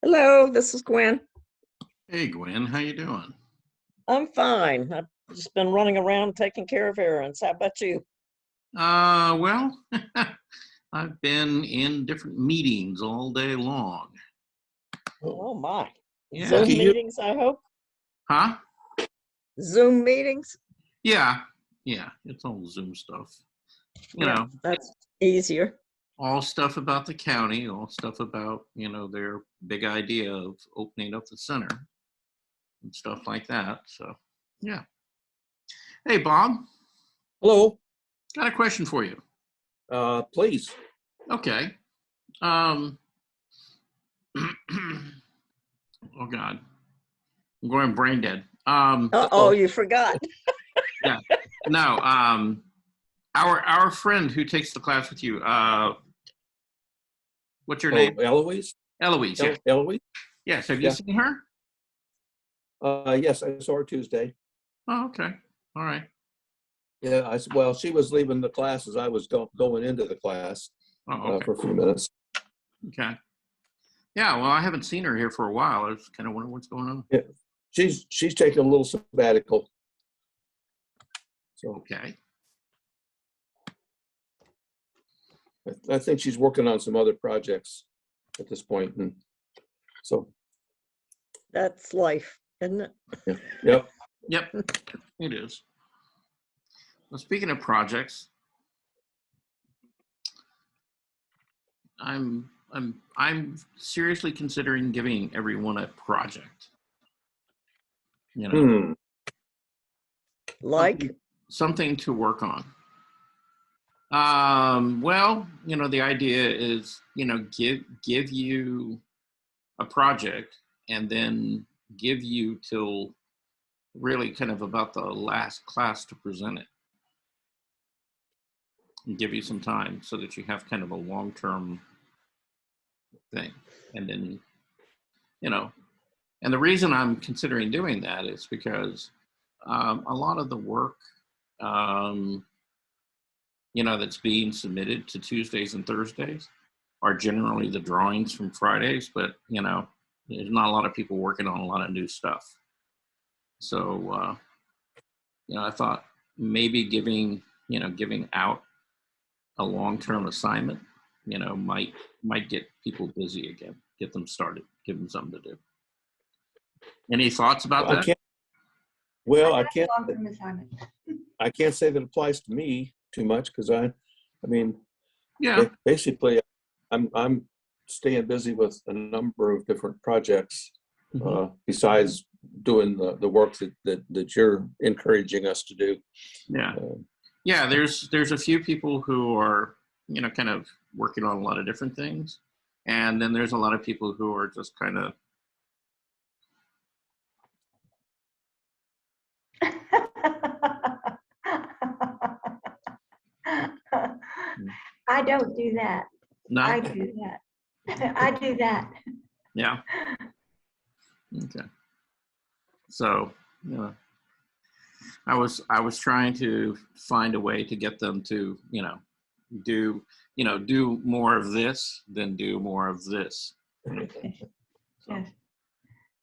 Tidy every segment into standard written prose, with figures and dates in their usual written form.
Hello, this is Gwen. Hey Gwen, how you doing? I'm fine. I've just been running around taking care of errands. How about you? Well, I've been in different meetings all day long. Oh my. Yeah. Zoom meetings, I hope? Huh? Zoom meetings? Yeah, it's all Zoom stuff. You know, that's easier. all stuff about the county, all stuff about, their big idea of opening up the center and stuff like that. So, yeah. Hey, Bob, Hello. got a question for you. Please. Okay. Oh God, I'm going brain dead. Oh, you forgot. Yeah. No. Our friend who takes the class with you. What's your name? Eloise. Eloise. Yeah. Eloise. Yes. Have you seen her? Yes, I saw her Tuesday. Oh, okay. All right. Yeah. Well, she was leaving the class as I was going into the class Okay. for a few minutes. Okay. Yeah. Well, I haven't seen her here for a while. I was kind of wondering what's going on. Yeah. She's taking a little sabbatical. So Okay. I think she's working on some other projects at this point, and so That's life, isn't it? yeah. Yep. It is. Well, speaking of projects, I'm seriously considering giving everyone a project. Like? Something to work on. Well, the idea is, give you a project and then give you till really kind of about the last class to present it. And give you some time so that you have kind of a long-term thing. And then, and the reason I'm considering doing that is because a lot of the work, that's being submitted to Tuesdays and Thursdays are generally the drawings from Fridays, but, there's not a lot of people working on a lot of new stuff. So, I thought maybe giving out a long-term assignment, might get people busy again, get them started, give them something to do. Any thoughts about that? I can't say that applies to me too much because I mean, yeah, basically, I'm staying busy with a number of different projects besides doing the work that you're encouraging us to do. Yeah, yeah. There's a few people who are kind of working on a lot of different things, and then there's a lot of people who are just kind of. I don't do that. No? I do that. I do that. Yeah. Okay. So, I was trying to find a way to get them to, do more of this than do more of this. So, Yes.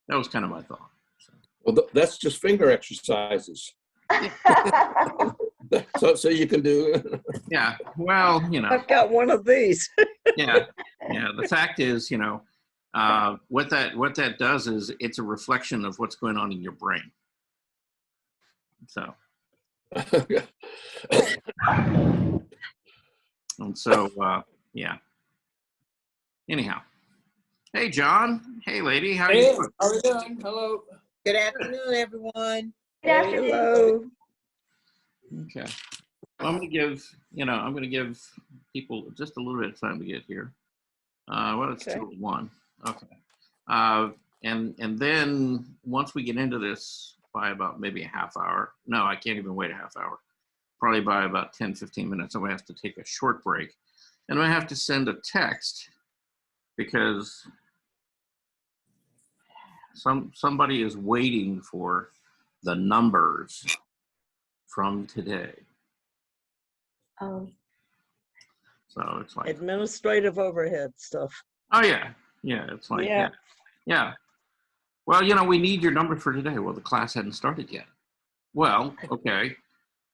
that was kind of my thought. So. Well, that's just finger exercises. So you can do. Yeah. Well, I've got one of these. Yeah. The fact is, what that does is it's a reflection of what's going on in your brain. So. And so, yeah. Anyhow. Hey, John. Hey, lady. How you doing? How are you doing? Hello. Good afternoon, everyone. Good afternoon. Hello. Okay. Well, I'm going to give people just a little bit of time to get here. Well, it's Okay. 2:01. Okay. And then once we get into this by about maybe a half hour, no, I can't even wait a half hour. Probably by about 10, 15 minutes, I'm going to have to take a short break. And I have to send a text because somebody is waiting for the numbers from today. Oh. So it's like Administrative overhead stuff. oh yeah, it's like Yeah. Yeah. Well, we need your number for today. Well, the class hadn't started yet. Well, okay.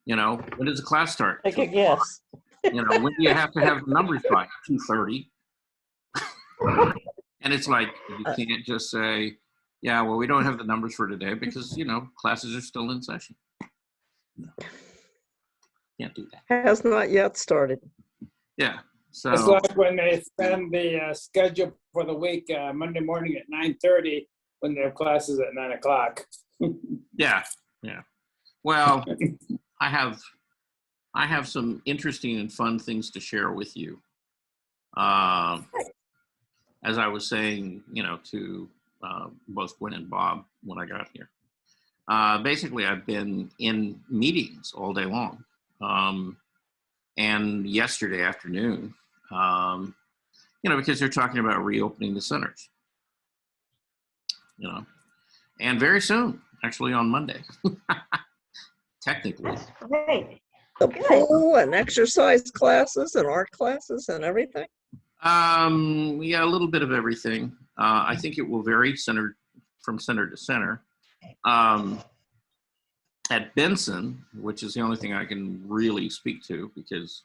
When does the class start? Take a guess. When do you have to have the numbers by? 2:30. And it's like, you can't just say, yeah, well, we don't have the numbers for today because, classes are still in session. No. Can't do that. Has not yet started. Yeah. So It's like when they send the schedule for the week Monday morning at 9:30 when their classes at 9 o'clock. yeah. Well, I have some interesting and fun things to share with you. As I was saying, to both Gwen and Bob when I got here. Basically, I've been in meetings all day long. And yesterday afternoon, because they're talking about reopening the centers. And very soon, actually on Monday, technically. That's great. The Good. pool and exercise classes and art classes and everything. Yeah, a little bit of everything. I think it will vary from center to center. At Benson, which is the only thing I can really speak to, because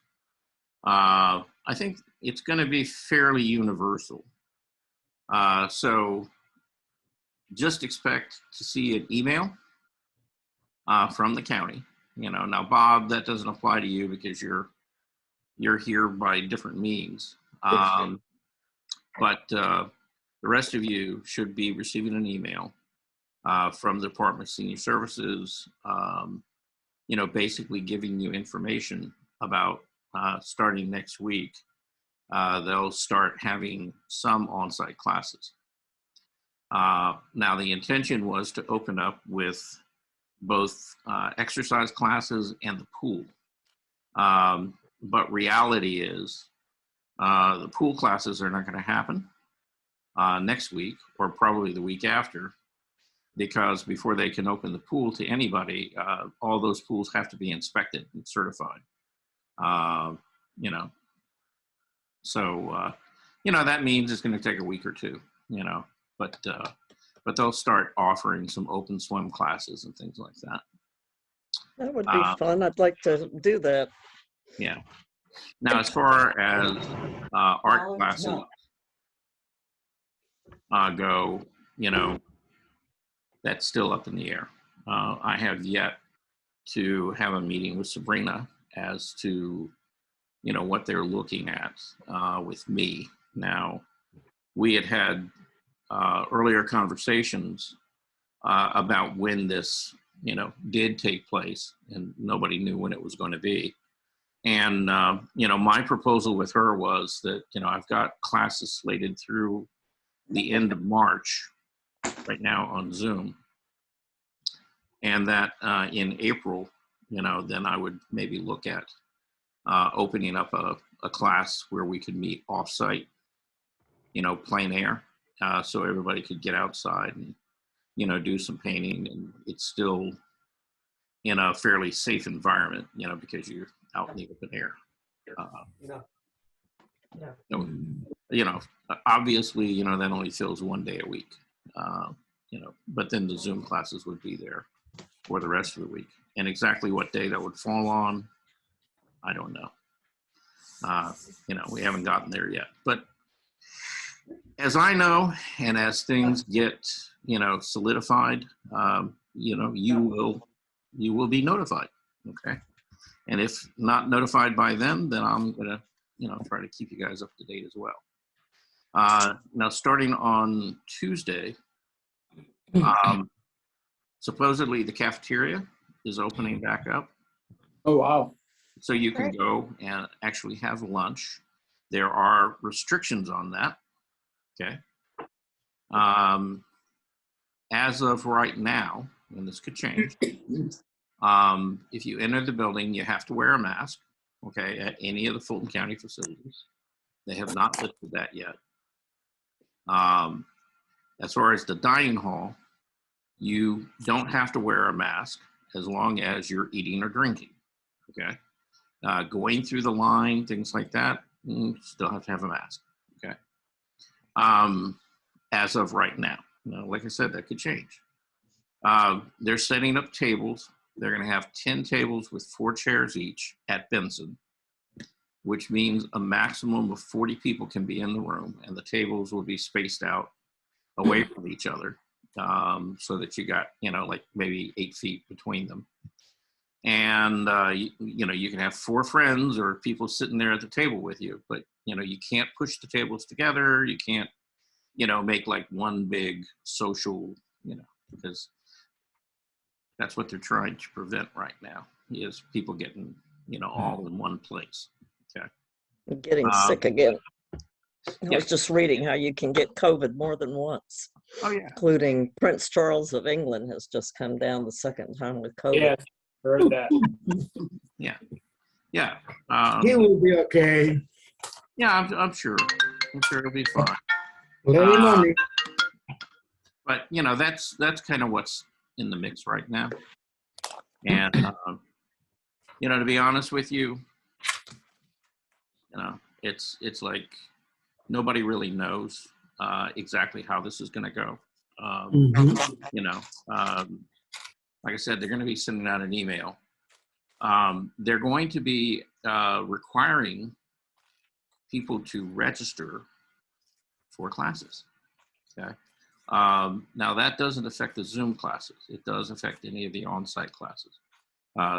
I think it's going to be fairly universal. So just expect to see an email from the county. Now, Bob, that doesn't apply to you because you're here by different means. But the rest of you should be receiving an email from the Department of Senior Services, basically giving you information about starting next week. They'll start having some on-site classes. Now, the intention was to open up with both exercise classes and the pool. But reality is the pool classes are not going to happen next week or probably the week after, because before they can open the pool to anybody, all those pools have to be inspected and certified. So that means it's going to take a week or two, but they'll start offering some open swim classes and things like that. That would be fun. I'd like to do that. Yeah. Now, as far as art classes go, that's still up in the air. I have yet to have a meeting with Sabrina as to, what they're looking at with me. Now, we had earlier conversations about when this, did take place, and nobody knew when it was going to be. And, my proposal with her was that, I've got classes slated through the end of March right now on Zoom. And that in April, then I would maybe look at opening up a class where we could meet off-site, plein air, so everybody could get outside and, do some painting, and it's still in a fairly safe environment, because you're out in the open air. Obviously, that only fills one day a week, but then the Zoom classes would be there for the rest of the week. And exactly what day that would fall on, I don't know. We haven't gotten there yet. But as I know, and as things get, solidified, you will be notified. Okay. And if not notified by them, then I'm gonna, try to keep you guys up to date as well. Now, starting on Tuesday, supposedly the cafeteria is opening back up. Oh, wow. So you can go and actually have lunch. There are restrictions on that. Okay. As of right now, and this could change, if you enter the building, you have to wear a mask, okay, at any of the Fulton County facilities. They have not lifted that yet. As far as the dining hall, you don't have to wear a mask as long as you're eating or drinking, okay? Going through the line, things like that, still have to have a mask, okay? as of right now. Now, like I said, that could change. They're setting up tables. They're going to have 10 tables with 4 chairs each at Benson, which means a maximum of 40 people can be in the room, and the tables will be spaced out away from each other, so that you got, like maybe 8 feet between them. And, you can have 4 friends or people sitting there at the table with you, but, you can't push the tables together. You can't, make like one big social, because that's what they're trying to prevent right now, is people getting, all in one place. Okay. I'm getting sick again. I was just reading how you can get COVID more than once. Oh, yeah. Including Prince Charles of England has just come down the second time with COVID. Yes, heard that. Yeah. Yeah. He will be okay. Yeah, I'm sure. I'm sure it'll be fine. Let him know. But that's kind of what's in the mix right now. And to be honest with you, it's like nobody really knows exactly how this is going to go. Like I said, they're going to be sending out an email. They're going to be requiring people to register for classes. Okay. Now that doesn't affect the Zoom classes. It does affect any of the on-site classes.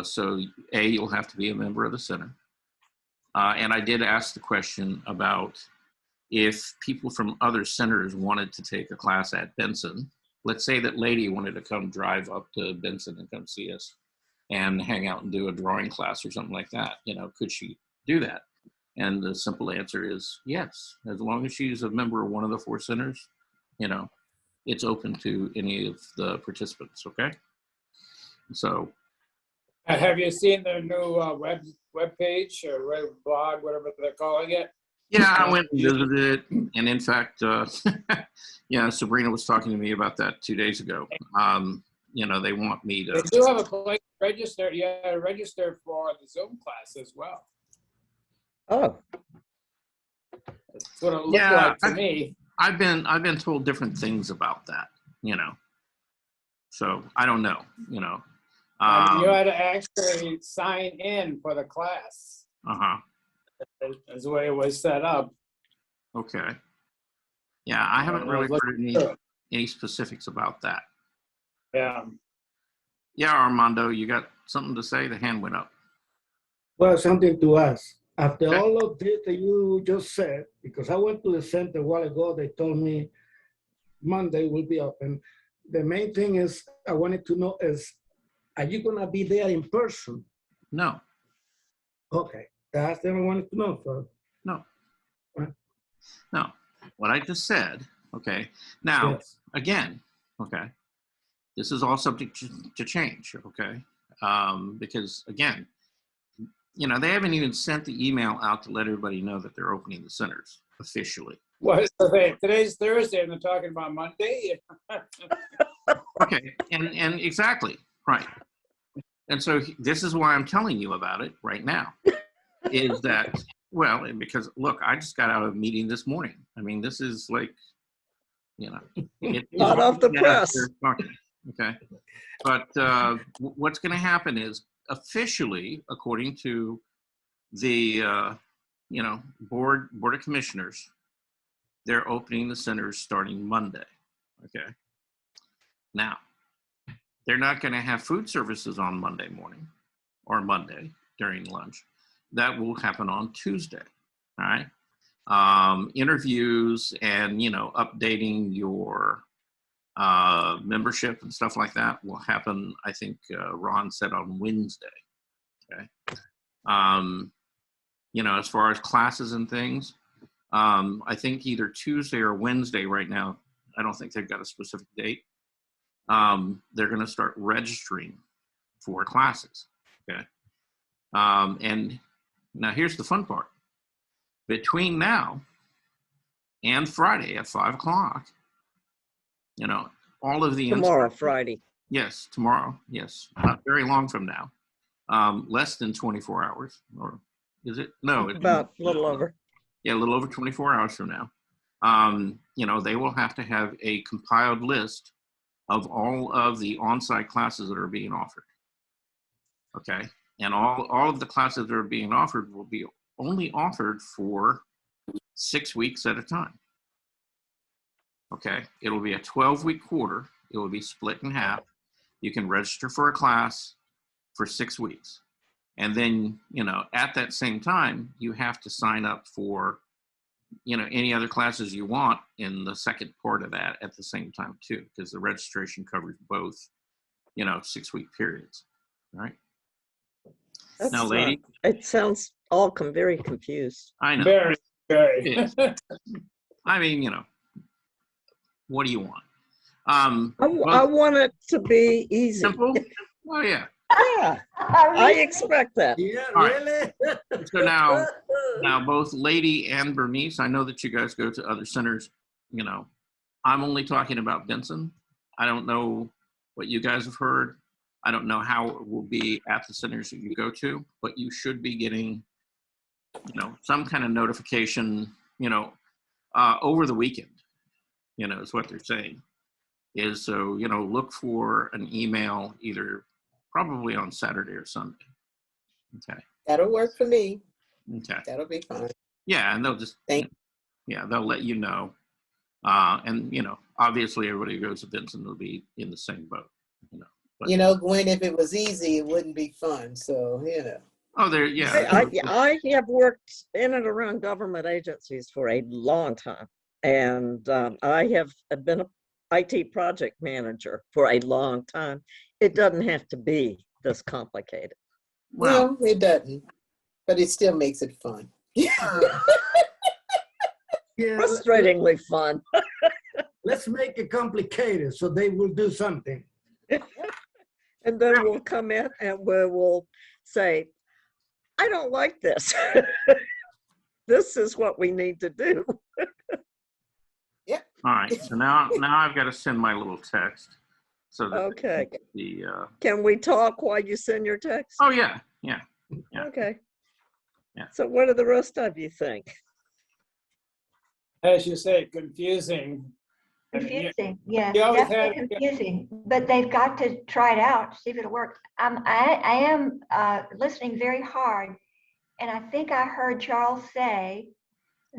So you'll have to be a member of the center. And I did ask the question about if people from other centers wanted to take a class at Benson. Let's say that lady wanted to come drive up to Benson and come see us and hang out and do a drawing class or something like that. Could she do that? And the simple answer is yes. As long as she's a member of one of the 4 centers, it's open to any of the participants, okay? So. Have you seen their new web page or web blog, whatever they're calling it? Yeah, I went and visited it. And in fact, Sabrina was talking to me about that 2 days ago. They want me to. They do have a place to register. You got to register for the Zoom class as well. Oh. That's what it looked like to me. I've been told different things about that, so I don't know, you had to actually sign in for the class. That's the way it was set up. Okay. Yeah, I haven't really heard any specifics about that. Yeah. Yeah, Armando, you got something to say? The hand went up. Well, something to ask. After Okay. all of this that you just said, because I went to the center a while ago, they told me Monday will be open. The main thing is I wanted to know is, are you going to be there in person? No. Okay, that's what I wanted to know. So. No. What? No. What I just said, okay. Now, Yes. again, okay, this is all subject to change, okay? Because, again, they haven't even sent the email out to let everybody know that they're opening the centers officially. What? Today's Thursday and they're talking about Monday? Okay, and exactly, right. And so this is why I'm telling you about it right now, is that, because, look, I just got out of a meeting this morning. I mean, this is like, Hot off the press. Okay. But what's going to happen is, officially, according to the board of commissioners, they're opening the centers starting Monday. Okay. Now, they're not going to have food services on Monday morning or Monday during lunch. That will happen on Tuesday. All right. Interviews and updating your membership and stuff like that will happen, I think Ron said, on Wednesday. Okay. As far as classes and things, I think either Tuesday or Wednesday right now, I don't think they've got a specific date. They're going to start registering for classes. Okay. And now here's the fun part. Between now and Friday at 5 o'clock, all of the Tomorrow, Friday. Yes, tomorrow. Yes, not very long from now. Less than 24 hours, or is it? No, it's About a little over. Yeah, a little over 24 hours from now. they will have to have a compiled list of all of the on-site classes that are being offered. Okay, and all of the classes that are being offered will be only offered for 6 weeks at a time. Okay, it'll be a 12-week quarter. It will be split in half. You can register for a class for 6 weeks. And then, at that same time, you have to sign up for, any other classes you want in the second part of that at the same time too, because the registration covers both, 6-week periods, right? That's Now, lady. it sounds all very confused. I know. Very, very. It is. I mean, what do you want? I want it to be easy. Simple? Oh, yeah. Yeah, I expect that. Yeah, All right. really? So now both Lady and Bernice, I know that you guys go to other centers, I'm only talking about Benson. I don't know what you guys have heard. I don't know how it will be at the centers that you go to, but you should be getting, some kind of notification, over the weekend, is what they're saying. Is so, look for an email either probably on Saturday or Sunday. Okay. That'll work for me. Okay. That'll be fine. Yeah, and they'll just, they'll let you know. And, obviously everybody who goes to Benson will be in the same boat, But, Gwen, if it was easy, it wouldn't be fun. So, Oh, there, yeah. I have worked in and around government agencies for a long time. And I have been an IT project manager for a long time. It doesn't have to be this complicated. Well, it doesn't, but it still makes it fun. Yeah, Frustratingly fun. let's make it complicated so they will do something. And then we'll come in and we will say, I don't like this. This is what we need to do. All right. So now I've got to send my little text. So that Okay. the Can we talk while you send your text? Oh yeah. Yeah. Okay. Yeah. So what do the rest of you think? As you say, confusing. Confusing, yes, you always definitely have- confusing, but they've got to try it out, see if it'll work. I am listening very hard, and I think I heard Charles say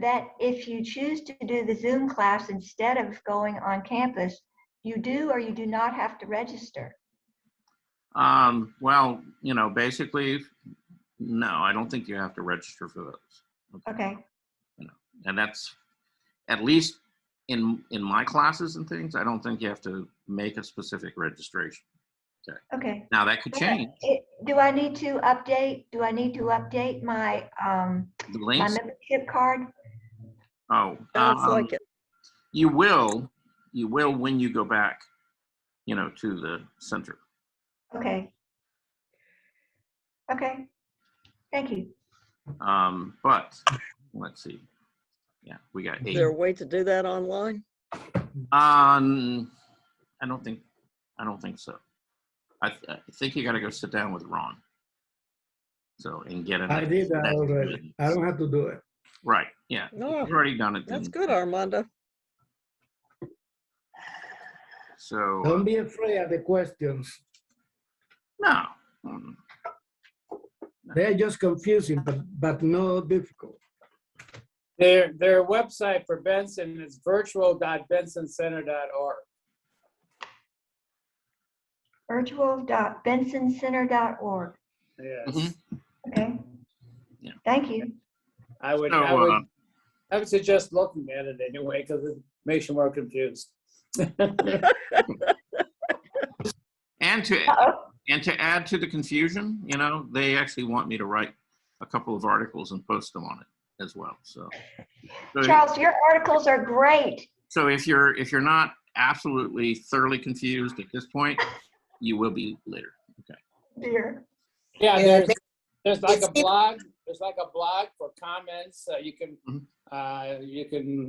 that if you choose to do the Zoom class instead of going on campus, you do or you do not have to register. Well, basically, no, I don't think you have to register for those. Okay. And that's at least in my classes and things, I don't think you have to make a specific registration. Okay. Now that could change. Do I need to update? Do I need to update my The my links. membership card? Oh, Sounds like it. You will when you go back, to the center. Okay. Okay. Thank you. But let's see. Yeah, we got Is 8. there a way to do that online? I don't think so. I think you got to go sit down with Ron. So and get it. I did that already. I don't have to do it. Right. Yeah. No. You've already done it. That's then. good, Armando. So Don't be afraid of the questions. no. They're just confusing, but no difficult. Their website for Benson is virtual.bensoncenter.org. Virtual.bensoncenter.org. Yes. Mhm. Okay. Yeah. Thank you. I would suggest looking at it anyway, because it makes you more confused. And to add to the confusion, they actually want me to write a couple of articles and post them on it as well. So Charles, your articles are great. So if you're not absolutely thoroughly confused at this point, you will be later. Okay. Dear. Yeah, there's like a blog. There's like a blog for comments. You can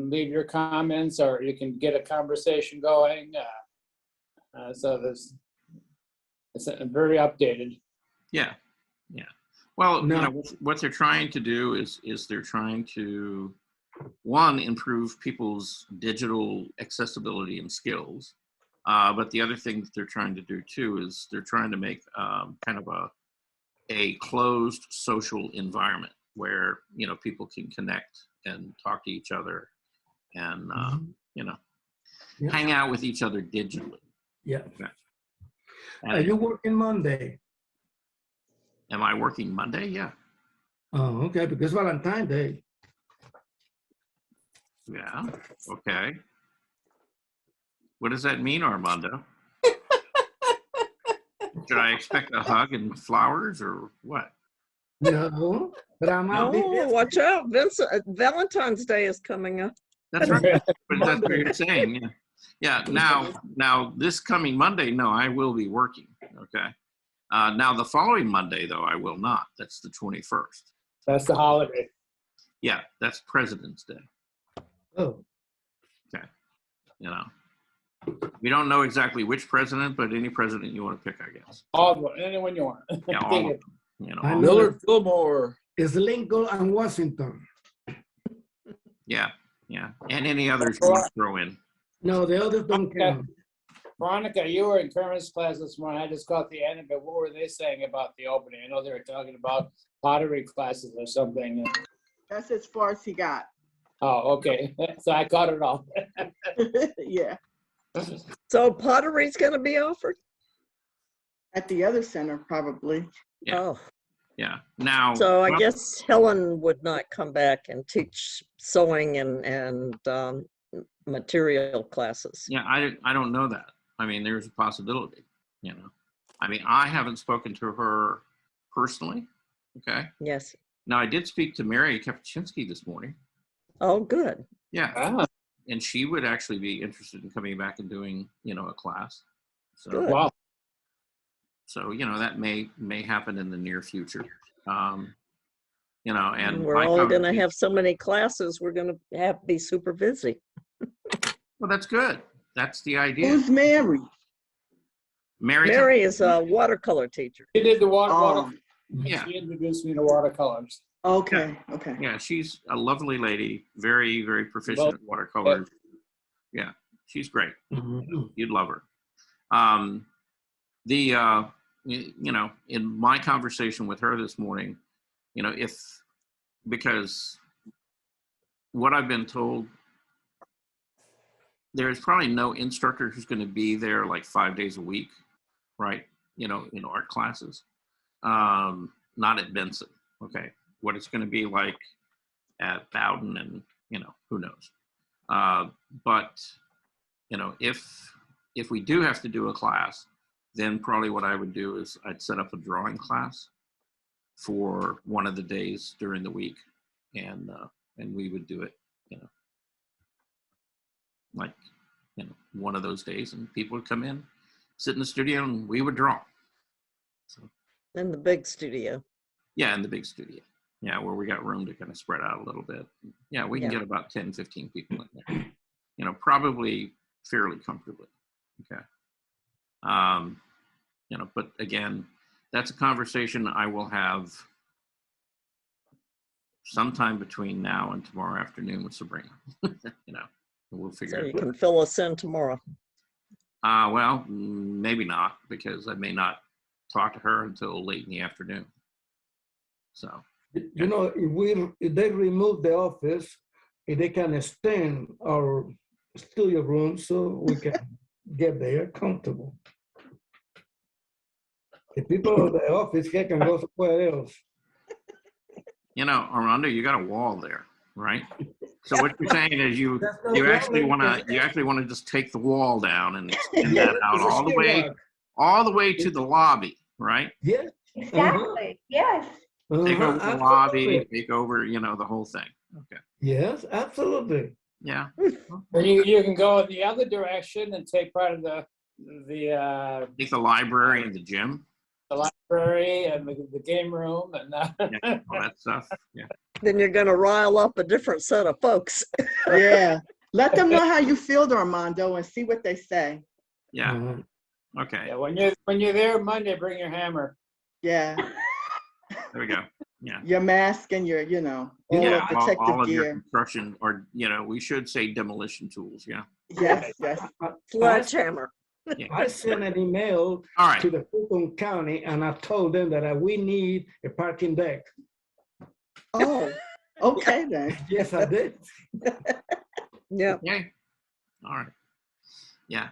leave your comments, or you can get a conversation going. So it's very updated. Yeah. Yeah. Well, No. what they're trying to do is they're trying to one, improve people's digital accessibility and skills. But the other thing that they're trying to do too is they're trying to make kind of a closed social environment where, you know, people can connect and talk to each other and, you know, Yeah. hang out with each other digitally. Yeah. Okay. Are you working Monday? Am I working Monday? Yeah. Oh, okay, because Valentine's Day. Yeah. Okay. What does that mean, Armando? Should I expect a hug and flowers or what? No, but I might be Oh, busy. watch out, Vincent. Valentine's Day is coming up. That's right. But that's what Monday. you're saying. Yeah. Yeah. Now this coming Monday, no, I will be working. Okay. Now the following Monday, though, I will not. That's the 21st. That's the holiday. Yeah, that's President's Day. Oh, You know, we don't know exactly which president, but any president you want to pick, I guess. All of them, anyone you want. Yeah, all of them. You know, I all- know. Millard Fillmore. it's Lincoln and Washington. yeah, yeah, and any others you want to throw in. No, the others don't count. Veronica, you were in Kermit's class this morning. I just caught the end of it. What were they saying about the opening? I know they were talking about pottery classes or something. That's as far as he got. Oh, okay. So I caught it all. Yeah, So pottery's going to be offered? at the other center, probably. Yeah. Oh, Yeah. Now, so I well, guess Helen would not come back and teach sewing and material classes. yeah, I don't know that. I mean, there's a possibility. You know, I mean, I haven't spoken to her personally. Okay. Yes. Now I did speak to Mary Kapuscinski this morning. Oh, good. Yeah. Ah, And she would actually be interested in coming back and doing, you know, a class. So, Good. wow. so you know, that may happen in the near future. You know, and We're my only going to conversation- have so many classes. We're going to have to be super busy. Well, that's good. That's the idea. Who's Mary? Mary is a watercolor teacher. She did the water. Oh, Yeah. She introduced me to watercolors. okay, okay. Yeah, she's a lovely lady, very, very proficient at watercolors. Yeah, she's great. Mhm. You'd love her. You know, in my conversation with her this morning, you know, because what I've been told, there's probably no instructor who's going to be there like 5 days a week, right? You know, in art classes. Not at Benson. Okay. What it's going to be like at Bowden and, you know, who knows. But, you know, if we do have to do a class, then probably what I would do is I'd set up a drawing class for one of the days during the week, and we would do it, you know, like, you know, one of those days, and people would come in, sit in the studio, and we would draw. So, In the big studio. yeah, in the big studio. Yeah, where we got room to kind of spread out a little bit. Yeah, we can Yeah. get about 10, 15 people in there. You know, probably fairly comfortably. Okay. You know, but again, that's a conversation I will have sometime between now and tomorrow afternoon with Sabrina. You know, and we'll figure So it you out. can fill us in tomorrow. Well, maybe not, because I may not talk to her until late in the afternoon. So, You know, if they remove the office, if they can extend our studio room so we can get there comfortable. The people of the office here can go somewhere else. you know, Armando, you got a wall there, right? So what you're saying is you That's no actually problem, want to just take the wall down and extend that out It's a all the way to the lobby, right? Yeah. Exactly, yes. Take over the lobby, take over, you know, the whole thing. Okay. Yes, absolutely. Yeah. Or you can go in the other direction and take part of the Take the library and the gym, library and the game room and yeah, all that stuff. Yeah. Then you're going to rile up a different set of folks. Yeah. Let them know how you feel, Armando, and see what they say. Yeah. Mhm. Okay. yeah, when you're there Monday, bring your hammer. Yeah. There we go. Yeah. Your mask and your, all Yeah, of protective all of your gear. construction, or, we should say demolition tools, yeah. Yes, yes. Sledgehammer. I sent an email All right. to the Fulton County and I told them that we need a parking deck. Oh, okay then. Yes, I did. Yeah. Okay. All right. Yeah.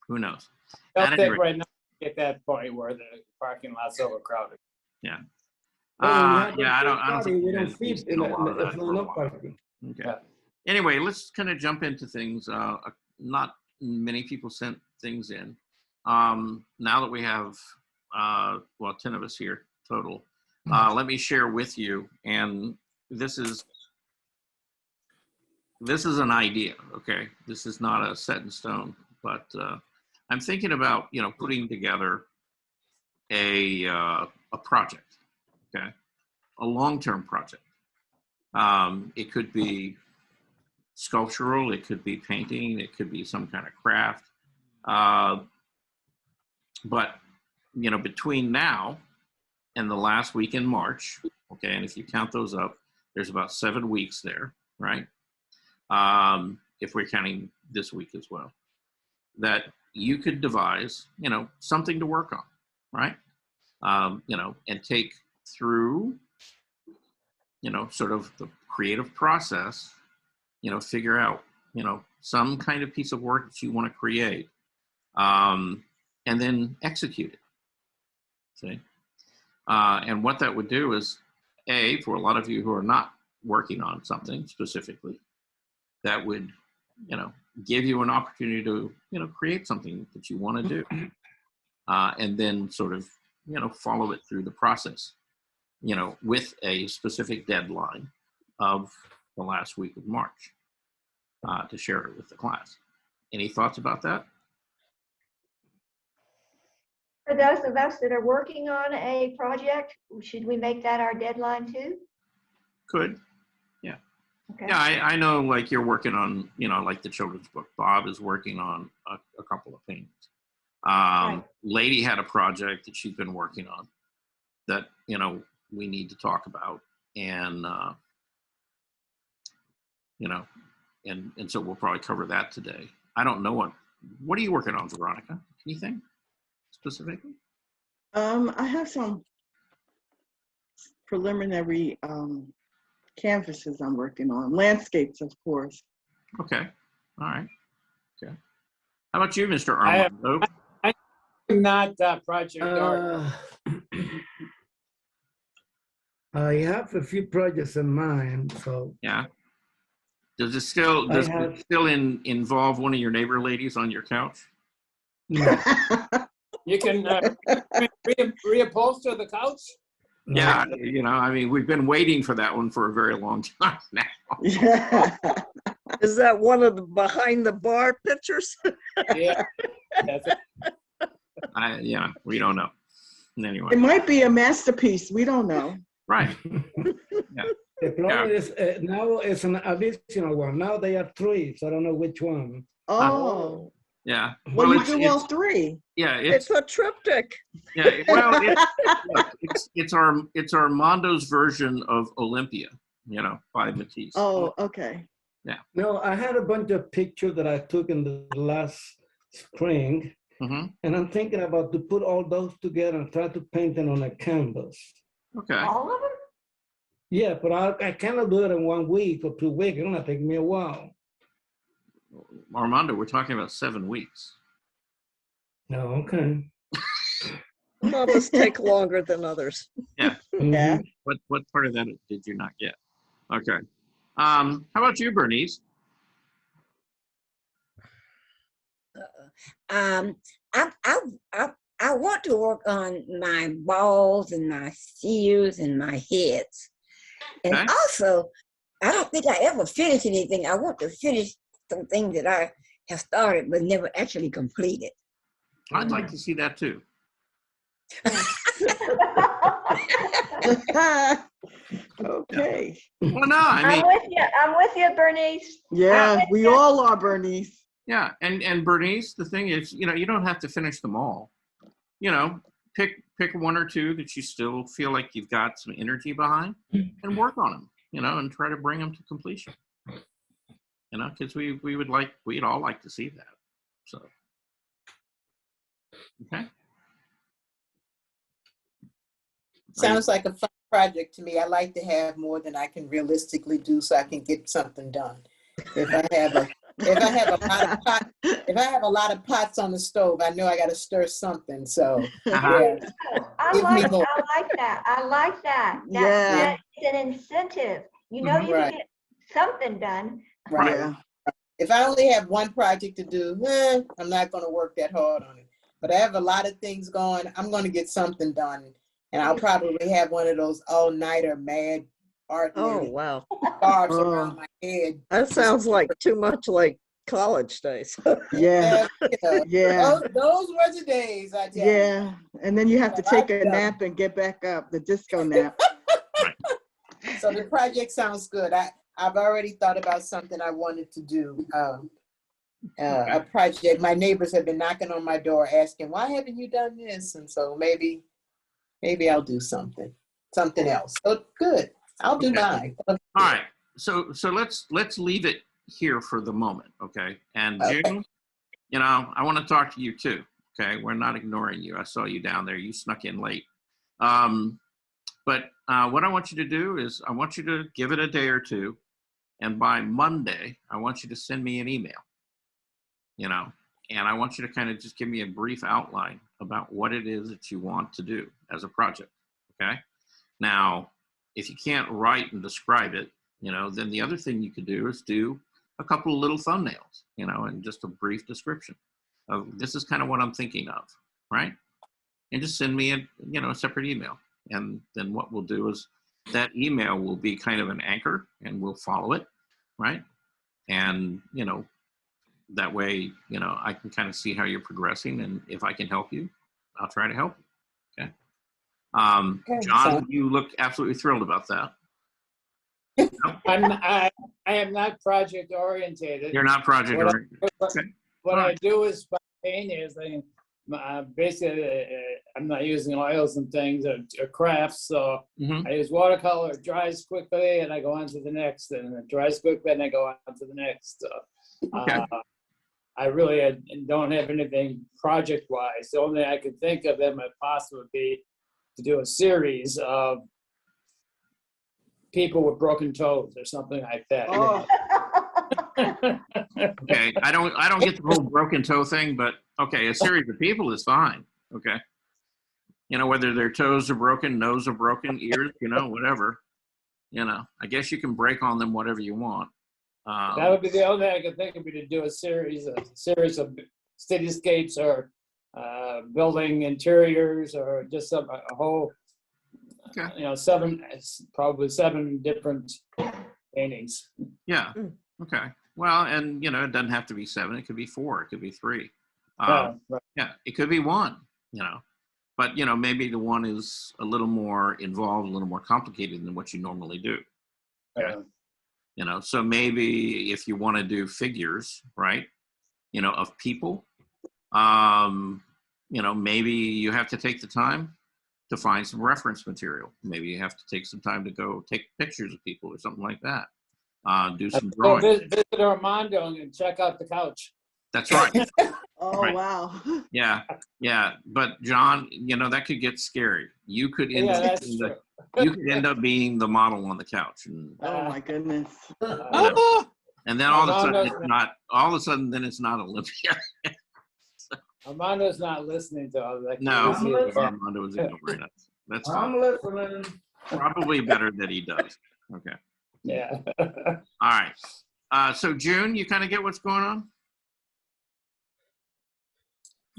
Who knows? I At don't any think rate, right now at that point where the parking lot's overcrowded. yeah. Well, when we have Yeah, I the don't party, think we you don't guys feed need a lot of that if for there's a no while. parking. Okay. Yeah. Anyway, let's kind of jump into things. Not many people sent things in. Now that we have, 10 of us here total, let me share with you. And this is an idea, okay? This is not a set in stone, but I'm thinking about, putting together a project, okay? A long-term project. It could be sculptural, it could be painting, it could be some kind of craft. But, between now and the last week in March, okay, and if you count those up, there's about 7 weeks there, right? If we're counting this week as well, that you could devise, something to work on, right? And take through, sort of the creative process, figure out, some kind of piece of work that you want to create, and then execute it. See? And what that would do is, for a lot of you who are not working on something specifically, that would, give you an opportunity to, create something that you want to do, and then sort of, follow it through the process, with a specific deadline of the last week of March, to share it with the class. Any thoughts about that? For those of us that are working on a project, should we make that our deadline too? Could. Yeah. Okay. Yeah, I know, like, you're working on, like the children's book. Bob is working on a couple of paintings. Right. Lady had a project that she's been working on that, we need to talk about. And, and so we'll probably cover that today. I don't know what are you working on, Veronica? Anything specifically? I have some preliminary canvases I'm working on, landscapes, of course. Okay. All right. Okay. How about you, Mr. Armando? I'm not project art. I have a few projects in mind, so. Yeah. Does it still involve one of your neighbor ladies on your couch? No. You can reupholster the couch. Yeah, we've been waiting for that one for a very long time now. Yeah. Is that one of the behind the bar pictures? Yeah, that's it. We don't know. Anyway. It might be a masterpiece. We don't know. Right. The problem is now it's an additional one. Now they are 3, so I don't know which one. Oh. Yeah. Well, you do all 3. Yeah, It's a triptych. Yeah. Well, it's Armando's version of Olympia, by Matisse. Oh, okay. Yeah. No, I had a bunch of pictures that I took in the last spring, and I'm thinking about to put all those together and try to paint them on a canvas. Okay. All of them? Yeah, but I cannot do it in 1 week or 2 weeks. It's gonna take me a while. Armando, we're talking about 7 weeks. No, okay. Some of us take longer than others. Yeah. Yeah. What part of that did you not get? Okay. How about you, Bernice? I want to work on my balls and my seals and my heads. And Okay. also, I don't think I ever finished anything. I want to finish some things that I have started but never actually completed. I'd like to see that too. Okay. Well, no, I mean, I'm with you, Bernice. Yeah, we all are, Bernice. yeah, and Bernice, the thing is, you don't have to finish them all. Pick pick one or two that you still feel like you've got some energy behind and work on them, and try to bring them to completion. Because we'd all like to see that. So, okay. Sounds like a fun project to me. I like to have more than I can realistically do so I can get something done. If I have a lot of pots on the stove, I know I got to stir something. So yeah, I give me more. like that. I like that. Yeah. That's an incentive. You know, you Right. get something done. Right. Yeah. If I only have one project to do, I'm not going to work that hard on it. But I have a lot of things going. I'm going to get something done. And I'll probably have one of those all-nighter mad art Oh, wow. scarves Oh. around my head. That sounds like too much like college days. Yeah. Yeah. Those were the days, I tell you. Yeah. And then you have to take a nap and get back up, the disco nap. So the project sounds good. I've already thought about something I wanted to do. A project. My neighbors have been knocking on my door asking, why haven't you done this? And so maybe I'll do something else. So good. I'll do mine. All right. So let's leave it here for the moment, okay? And June, I want to talk to you too. Okay, we're not ignoring you. I saw you down there. You snuck in late. But what I want you to do is I want you to give it a day or two, and by Monday I want you to send me an email. And I want you to kind of just give me a brief outline about what it is that you want to do as a project. Okay. Now, if you can't write and describe it, then the other thing you could do is do a couple of little thumbnails, and just a brief description of this is kind of what I'm thinking of, right? And just send me a separate email. And then what we'll do is that email will be kind of an anchor and we'll follow it, right? And, that way, I can kind of see how you're progressing, and if I can help you, I'll try to help you. Okay. John, you look absolutely thrilled about that. I am not project orientated. You're not project oriented. What I do is spontaneously. Basically, I'm not using oils and things or crafts, so I use watercolor. It dries quickly, and I go on to the next, and it dries quickly, and I go on to the next. I really don't have anything project-wise. The only thing I could think of that might possibly be to do a series of people with broken toes or something like that. Oh. Okay, I don't get the whole broken toe thing, but okay, a series of people is fine. Okay, whether their toes are broken, nose are broken, ears, whatever. I guess you can break on them whatever you want. That would be the only thing I could think of, to do a series of cityscapes or building interiors, or just a whole, probably seven different paintings. Yeah. Okay. Well, and it doesn't have to be 7. It could be 4. It could be 3. Right. Yeah. It could be 1. But maybe the one is a little more involved, a little more complicated than what you normally do. Okay. So maybe if you want to do figures, right, of people, maybe you have to take the time to find some reference material. Maybe you have to take some time to go take pictures of people or something like that. Do some drawing. Visit Armando and check out the couch. That's right. Oh, Right. wow. Yeah. But John, that could get scary. You could end up being the model on the couch, and Oh, my goodness. and then all of a sudden it's not Olympia. Armando's not listening to all that. No, Armando is ignoring us. That's fine. I'm listening. Probably better that he does. Okay. Yeah. All right. So June, you kind of get what's going on?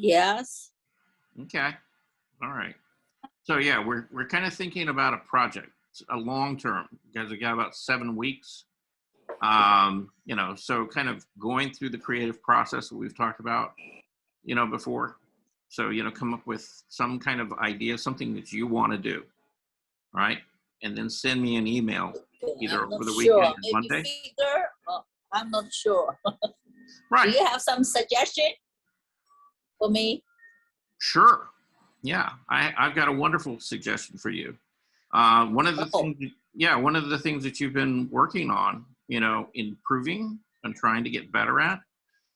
Yes. Okay. All right. So yeah, we're kind of thinking about a project, a long term, because we got about 7 weeks. So kind of going through the creative process that we've talked about, before. So, come up with some kind of idea, something that you want to do, right? And then send me an email either over the weekend or Monday. Figure? I'm not sure. Right. Do you have some suggestion for me? Sure. Yeah, I've got a wonderful suggestion for you. One of the things, one of the things that you've been working on, improving and trying to get better at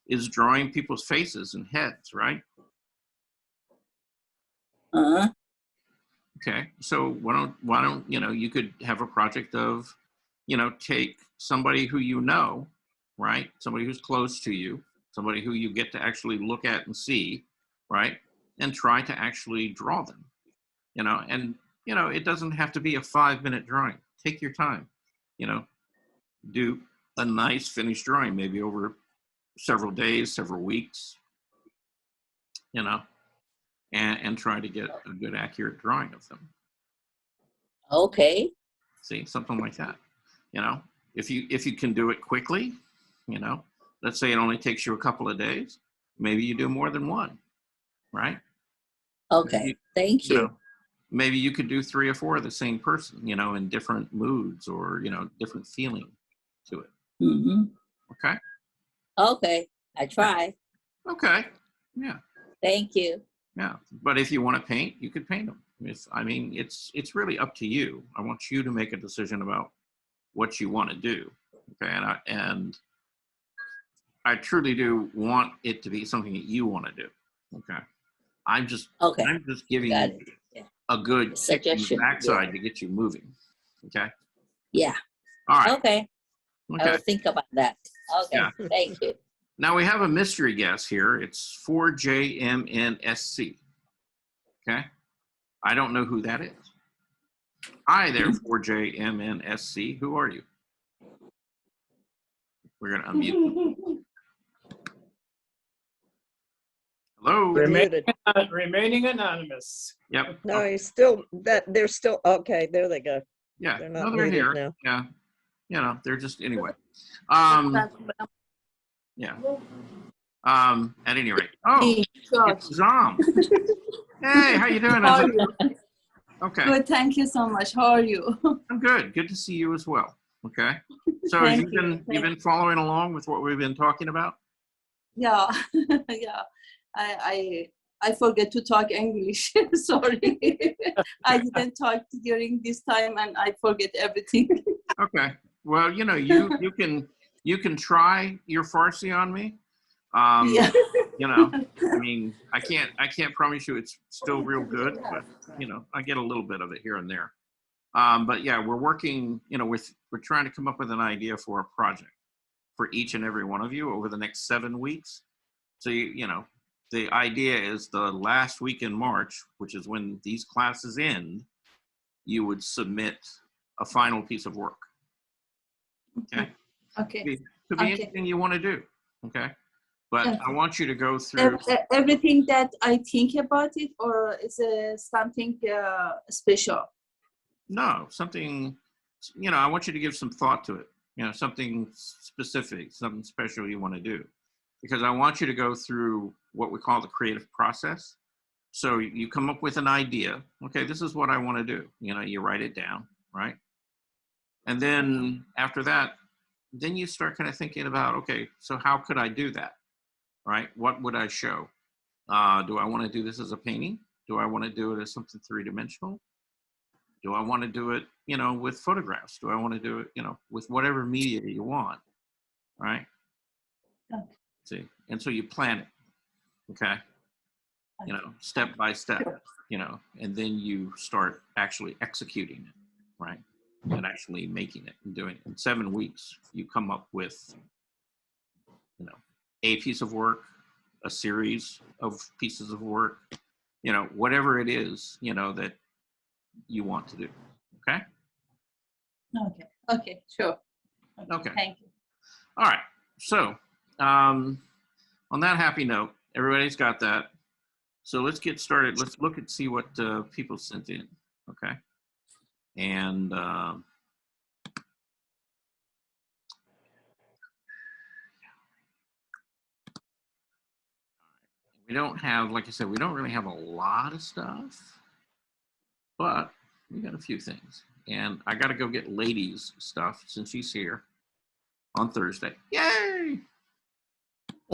is drawing people's faces and heads, right? Uh-huh. Okay, so why don't you could have a project of, take somebody who right? Somebody who's close to you, somebody who you get to actually look at and see, right? And try to actually draw them, and it doesn't have to be a 5-minute drawing. Take your time, do a nice finished drawing, maybe over several days, several weeks, and try to get a good accurate drawing of them. Okay. See, something like that. If you can do it quickly, let's say it only takes you a couple of days, maybe you do more than one, right? Okay. Thank you. Maybe you could do 3 or 4 of the same person, in different moods or, different feeling to it. Mm-hmm. Okay. Okay. I try. Okay. Yeah. Thank you. Yeah. But if you want to paint, you could paint them. It's really up to you. I want you to make a decision about what you want to do. Okay. And I truly do want it to be something that you want to do. Okay. I'm just giving you a good suggestion backside to get you moving. Okay. Yeah. All right. Okay. I will think about that. Okay. Yeah. Thank you. Now we have a mystery guest here. It's 4JMNSC. Okay. I don't know who that is. Hi there, 4JMNSC. Who are you? We're going to unmute. Hello. Remaining anonymous. Yep. No, he's still they're still okay. There they go. Yeah. They're not they're muted here. now. Yeah. They're just anyway. Yeah. At any rate. Oh, it's Zom. Hey, how you doing? How are you? Okay. Good, thank you so much. How are you? I'm good. Good to see you as well. Okay. So Thank you've been following along with what we've been talking about? Yeah, yeah. I forget to talk English. Sorry. I didn't talk during this time and I forget everything. Okay. Well, you can try your Farsi on me. Yeah. I can't promise you it's still real good, but I get a little bit of it here and there. But yeah, we're working, we're trying to come up with an idea for a project for each and every one of you over the next 7 weeks. So, the idea is the last week in March, which is when these classes end, you would submit a final piece of work. Okay. Okay. Could be anything you want to do. Okay. But I want you to go through everything that I think about it, or is it something special? No, something, I want you to give some thought to it. Something specific, something special you want to do. Because I want you to go through what we call the creative process. So you come up with an idea. Okay, this is what I want to do. You write it down, right? And then after that, then you start kind of thinking about, okay, so how could I do that? Right? What would I show? Do I want to do this as a painting? Do I want to do it as something 3-dimensional? Do I want to do it, with photographs? Do I want to do it, with whatever media you want, right? Okay. See, and so you plan it, okay? Step by step, and then you start actually executing it, right? And actually making it and doing it. In 7 weeks, you come up with, a piece of work, a series of pieces of work, whatever it is, that you want to do. Okay? Okay, sure. Okay. Thank you. All right. So, on that happy note, everybody's got that. So let's get started. Let's look and see what people sent in. Okay. And we don't have, like I said, we don't really have a lot of stuff, but we got a few things. And I got to go get Lady's stuff since she's here on Thursday. Yay!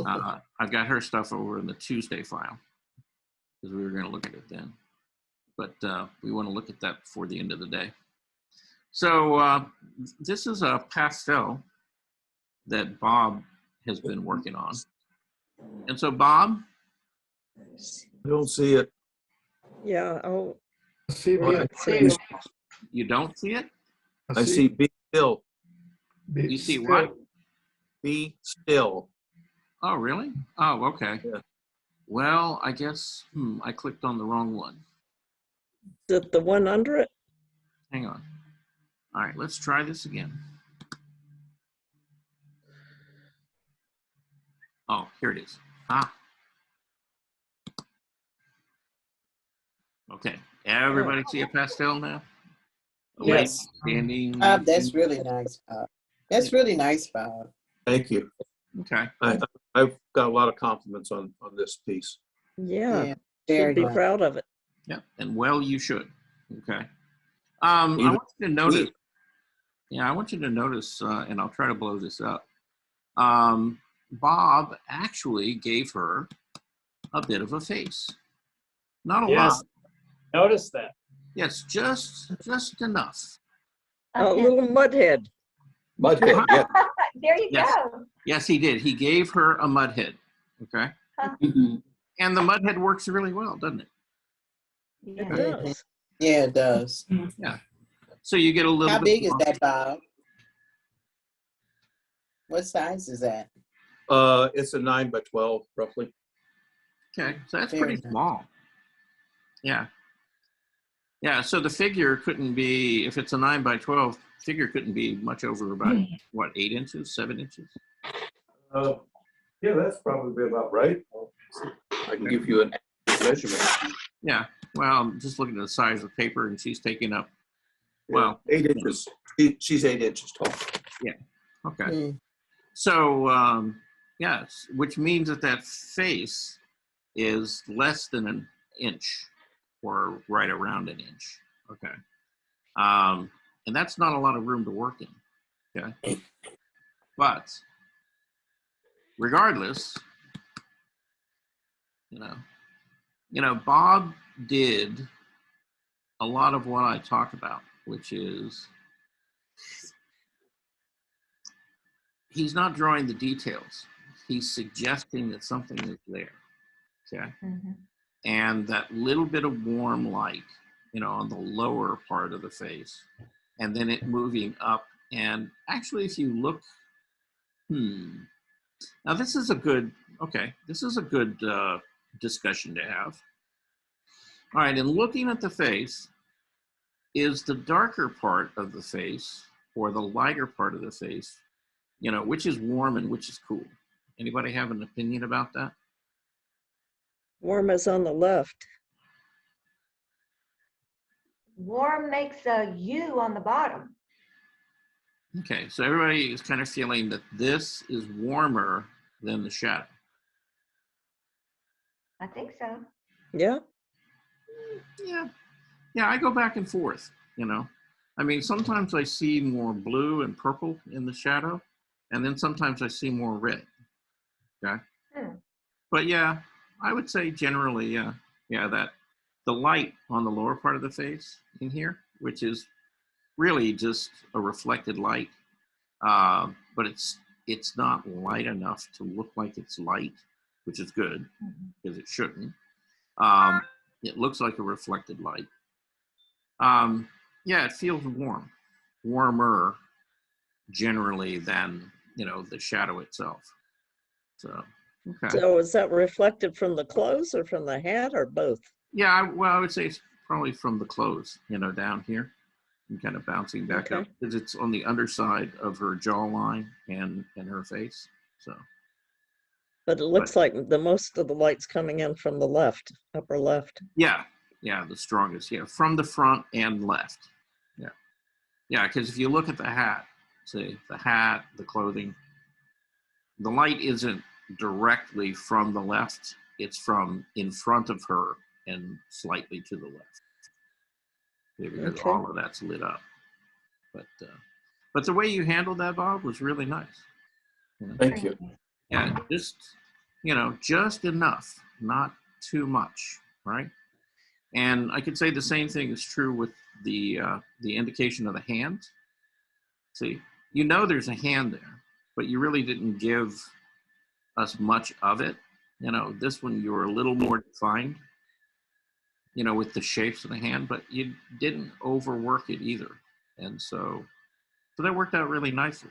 I've got her stuff over in the Tuesday file. because we were going to look at it then. But we want to look at that before the end of the day. So this is a pastel that Bob has been working on. And so Bob? I don't see it. Yeah, oh, See, Right. You don't see it? I see be still. You see what? Be still. Oh, really? Oh, okay. Yeah. Well, I guess, I clicked on the wrong one. is it the one under it? Hang on. All right, let's try this again. Oh, here it is. Ah. Okay. Everybody see a pastel now? A lady Yes. standing. Bob, that's really nice, Bob. That's really nice, Bob. Thank you. Okay. I've got a lot of compliments on this piece. Yeah, Yeah, very should be nice. proud of it. Yeah, and well, you should. Okay. I want you to notice. Yeah, I want you to notice, and I'll try to blow this up. Bob actually gave her a bit of a face. Not a Yes. lot. Notice that. Yes, just enough. A little mud head. Mudhead, yeah. There you Yes. go. Yes, he did. He gave her a mud head. Okay. And the mud head works really well, doesn't it? It Yeah. does. Yeah, it does. Yeah. So you get a little How bit big is more- that, Bob? What size is that? It's a 9 by 12, roughly. Okay, so that's Very pretty nice. small. Yeah. Yeah, so the figure couldn't be, if it's a 9 by 12, figure couldn't be much over about, what, 8 inches, 7 inches? Yeah, that's probably about right. I can give you an measurement. Yeah, well, I'm just looking at the size of paper, and she's taking up, well, 8 inches. She's 8 inches tall. okay. Mm. So, yes, which means that face is less than an inch or right around an inch. Okay. And that's not a lot of room to work in. Okay. But regardless, you know, Bob did a lot of what I talk about, which is he's not drawing the details. He's suggesting that something is there. Okay. Mhm. And that little bit of warm light, on the lower part of the face, and then it moving up. And actually, if you look, now this is a good discussion to have. All right, in looking at the face, is the darker part of the face or the lighter part of the face, which is warm and which is cool? Anybody have an opinion about that? Warm is on the left. Warm makes a U on the bottom. Okay, so everybody is kind of feeling that this is warmer than the shadow. I think so. Yeah. Yeah, I go back and forth, I mean, sometimes I see more blue and purple in the shadow, and then sometimes I see more red. Okay. But yeah, I would say generally, that the light on the lower part of the face in here, which is really just a reflected light, but it's not light enough to look like it's light, which is good because it shouldn't. It looks like a reflected light. Yeah, it feels warmer generally than the shadow itself. So okay. So is that reflected from the clothes or from the hat or both? Yeah, I would say it's probably from the clothes, down here, and kind of bouncing back up because it's on the underside of her jawline and her face. So. But it looks like the most of the light's coming in from the left, upper left. Yeah, the strongest. Yeah, from the front and left. Yeah, because if you look at the hat, see the hat, the clothing, the light isn't directly from the left. It's from in front of her and slightly to the left. Because all of that's lit up. But the way you handled that, Bob, was really nice. Thank you. Yeah, just enough, not too much. right? And I could say the same thing is true with the indication of the hand. See, you know there's a hand there, but you really didn't give us much of it. You know, this one you were a little more defined, you know, with the shapes of the hand, but you didn't overwork it either. And so that worked out really nicely.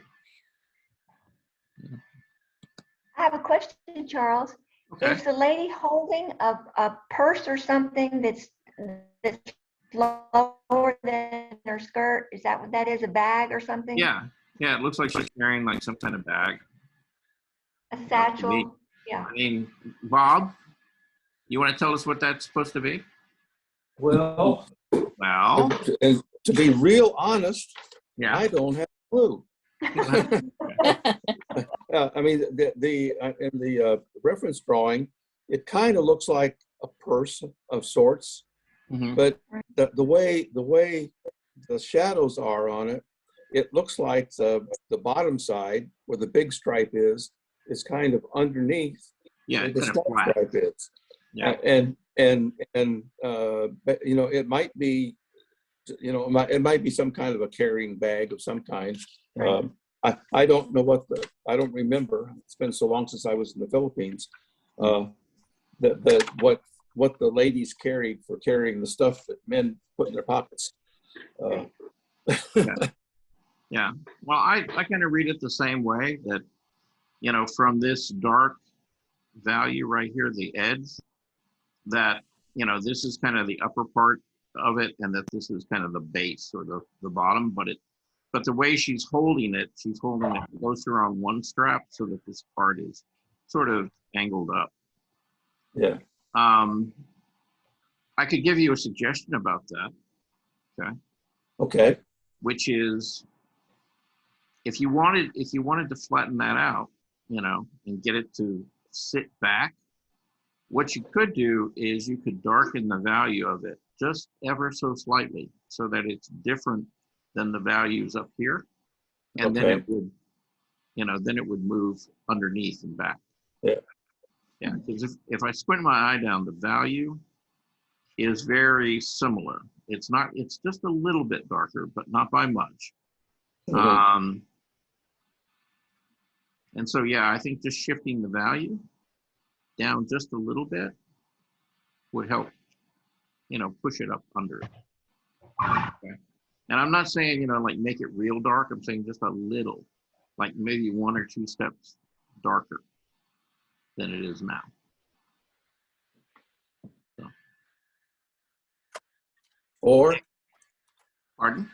Yeah. I have a question, Charles. Okay. Is the lady holding a purse or something that's lower than her skirt? Is that what that is? A bag or something? Yeah. Yeah. It looks like she's carrying like some kind of bag. A satchel? Yeah. I mean, Bob, you want to tell us what that's supposed to be? Well, Well, And to be real honest, yeah. I don't have a clue. I mean, in the reference drawing, it kind of looks like a purse of sorts, Mhm. but the way the shadows are on it, it looks like the bottom side where the big stripe is kind of underneath Yeah, where it's the kind of small flat. stripe is. Yeah. But, you know, it might be, you know, it might be some kind of a carrying bag of some kind. Right. I don't know I don't remember. It's been so long since I was in the Philippines. What the ladies carried for carrying the stuff that men put in their pockets. Yeah. Well, I kind of read it the same way, that, you know, from this dark value right here, the edge, that, you know, this is kind of the upper part of it, and that this is kind of the base or the bottom, but the way she's holding it closer on one strap so that this part is sort of angled up. Yeah. I could give you a suggestion about that. Okay. Okay. Which is, if you wanted to flatten that out, you know, and get it to sit back, what you could do is you could darken the value of it just ever so slightly so that it's different than the values up here. And then it would, you know, then it would move underneath and back. Yeah. Yeah, because if I squint my eye down, the value is very similar. It's just a little bit darker, but not by much. Mhm. And so, yeah, I think just shifting the value down just a little bit would help, you know, push it up under it. Okay. And I'm not saying, you know, like make it real dark. I'm saying just a little, like maybe 1 or 2 steps darker than it is now. So. Or, Pardon?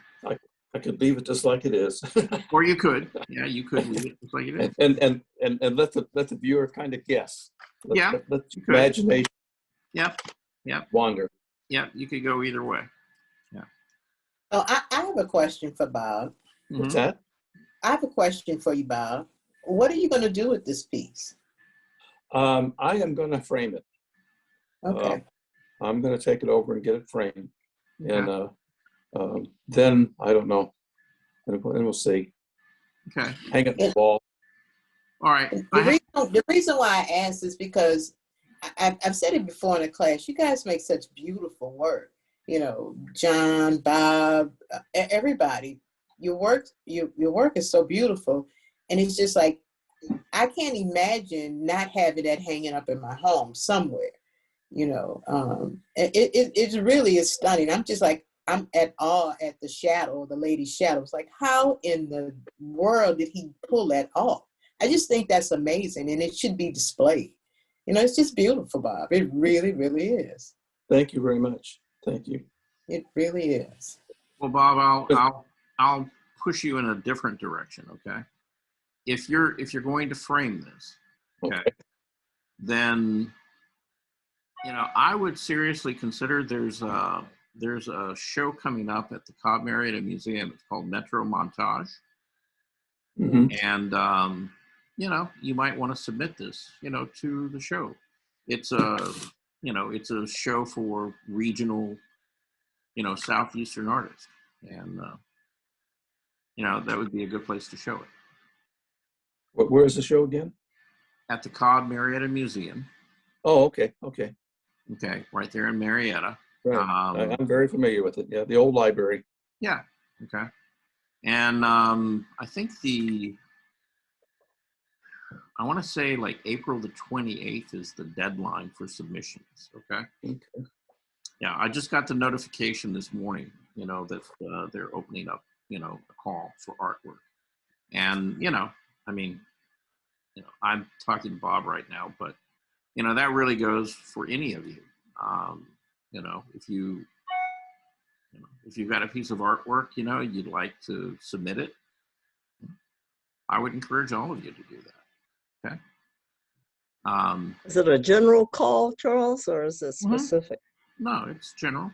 I could leave it just like it is. Or you could, yeah, you could leave it just like it is. and let the viewer kind of guess. Let You could. imagination Yep. wander. Yeah, you could go either way. Yeah. Oh, I have a question for Bob. What's that? I have a question for you, Bob. What are you going to do with this piece? I am going to frame it. Okay. I'm going to take it over and get it framed. And then, I don't know. And we'll see. Okay. Hang it on the wall. All right. The reason why I asked is because I've said it before in a class. You guys make such beautiful work. You know, John, Bob, everybody. Your work is so beautiful, and it's just like I can't imagine not having that hanging up in my home somewhere. You know, it really is stunning. I'm just like, I'm at awe at the shadow, the lady's shadow. It's like, how in the world did he pull that off? I just think that's amazing, and it should be displayed. You know, it's just beautiful, Bob. It really, really is. Thank you very much. Thank you. It really is. Well, Bob, I'll push you in a different direction. Okay. If you're going to frame this, okay, then, you know, I would seriously consider there's a show coming up at the Cobb Marietta Museum. It's called Metro Montage. Mm-hmm. And, you know, you might want to submit this, you know, to the show. It's a show for regional, you know, Southeastern artists. And, you know, that would be a good place to show it. Where is the show again? At the Cobb Marietta Museum. Oh, okay. Okay. Okay, right there in Marietta. Right. I'm very familiar with it. Yeah, the old library. Yeah. Okay. And I think I want to say like April the 28th is the deadline for submissions. Okay. Okay. Yeah, I just got the notification this morning, that they're opening up, a call for artwork. And, I mean, I'm talking to Bob right now, but, that really goes for any of you. If you've got a piece of artwork, you'd like to submit it, I would encourage all of you to do that. Okay. Is it a general call, Charles, or is it specific? No, it's general.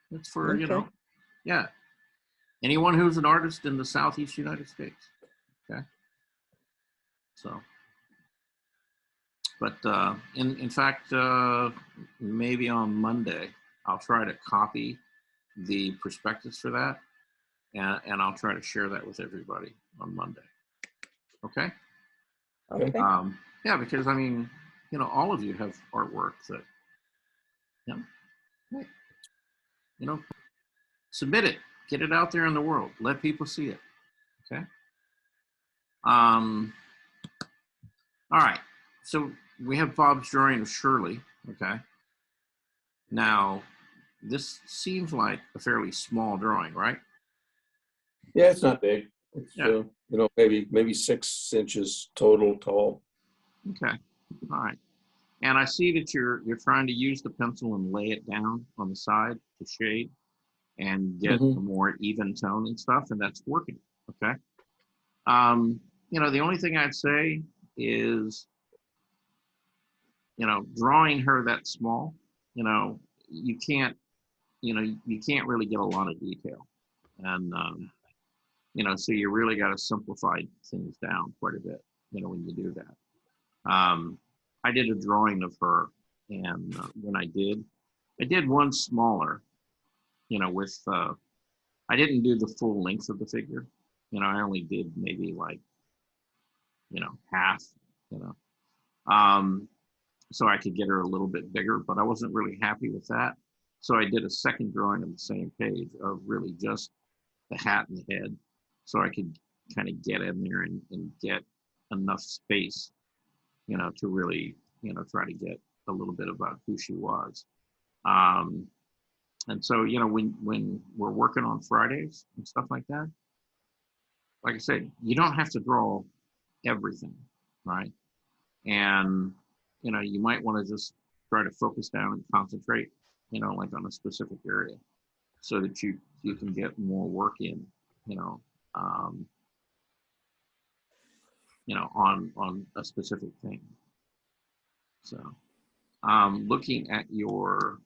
It's for, Okay. yeah. Anyone who's an artist in the Southeast United States. Okay. So, but in fact, maybe on Monday, I'll try to copy the prospectus for that, and I'll try to share that with everybody on Monday. Okay. Okay. Yeah, because I mean, all of you have artwork that, submit it, get it out there in the world, let people see it. Okay. All right. So we have Bob's drawing of Shirley. Okay. Now, this seems like a fairly small drawing, right? Yeah, it's not big. It's, Yeah. maybe 6 inches total tall. Okay. All right. And I see that you're trying to use the pencil and lay it down on the side to shade and get a more even tone and stuff, and that's working. Okay. The only thing I'd say is, drawing her that small, you can't really get a lot of detail. And, so you really got to simplify things down quite a bit, when you do that. I did a drawing of her, and when I did one smaller, with, I didn't do the full length of the figure. I only did maybe like, half, so I could get her a little bit bigger, but I wasn't really happy with that. So I did a second drawing on the same page of really just the hat and the head, so I could kind of get in there and get enough space, to really, try to get a little bit about who she was. And so, when we're working on Fridays and stuff like that, like I said, you don't have to draw everything, right? And, you might want to just try to focus down and concentrate, like on a specific area, so that you can get more work in, on a specific thing. So, looking at your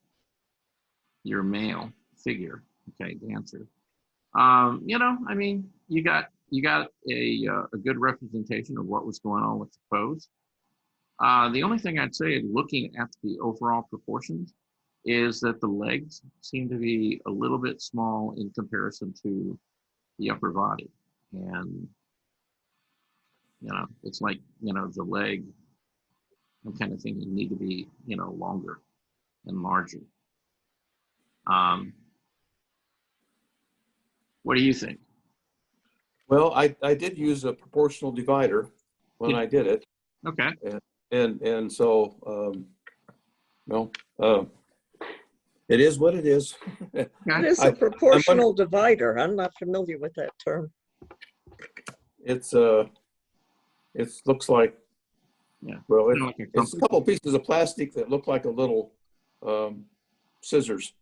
male figure, okay, dancer, I mean, you got a good representation of what was going on with the pose. The only thing I'd say, looking at the overall proportions, is that the legs seem to be a little bit small in comparison to the upper body. And, it's like, the leg, I'm kind of thinking need to be, longer and larger. What do you think? Well, I did use a proportional divider when I did it. Okay. And so, it is what it is. It is a proportional divider. I'm not familiar with that term. It looks like, well, it's a couple pieces of plastic that look like a little scissors.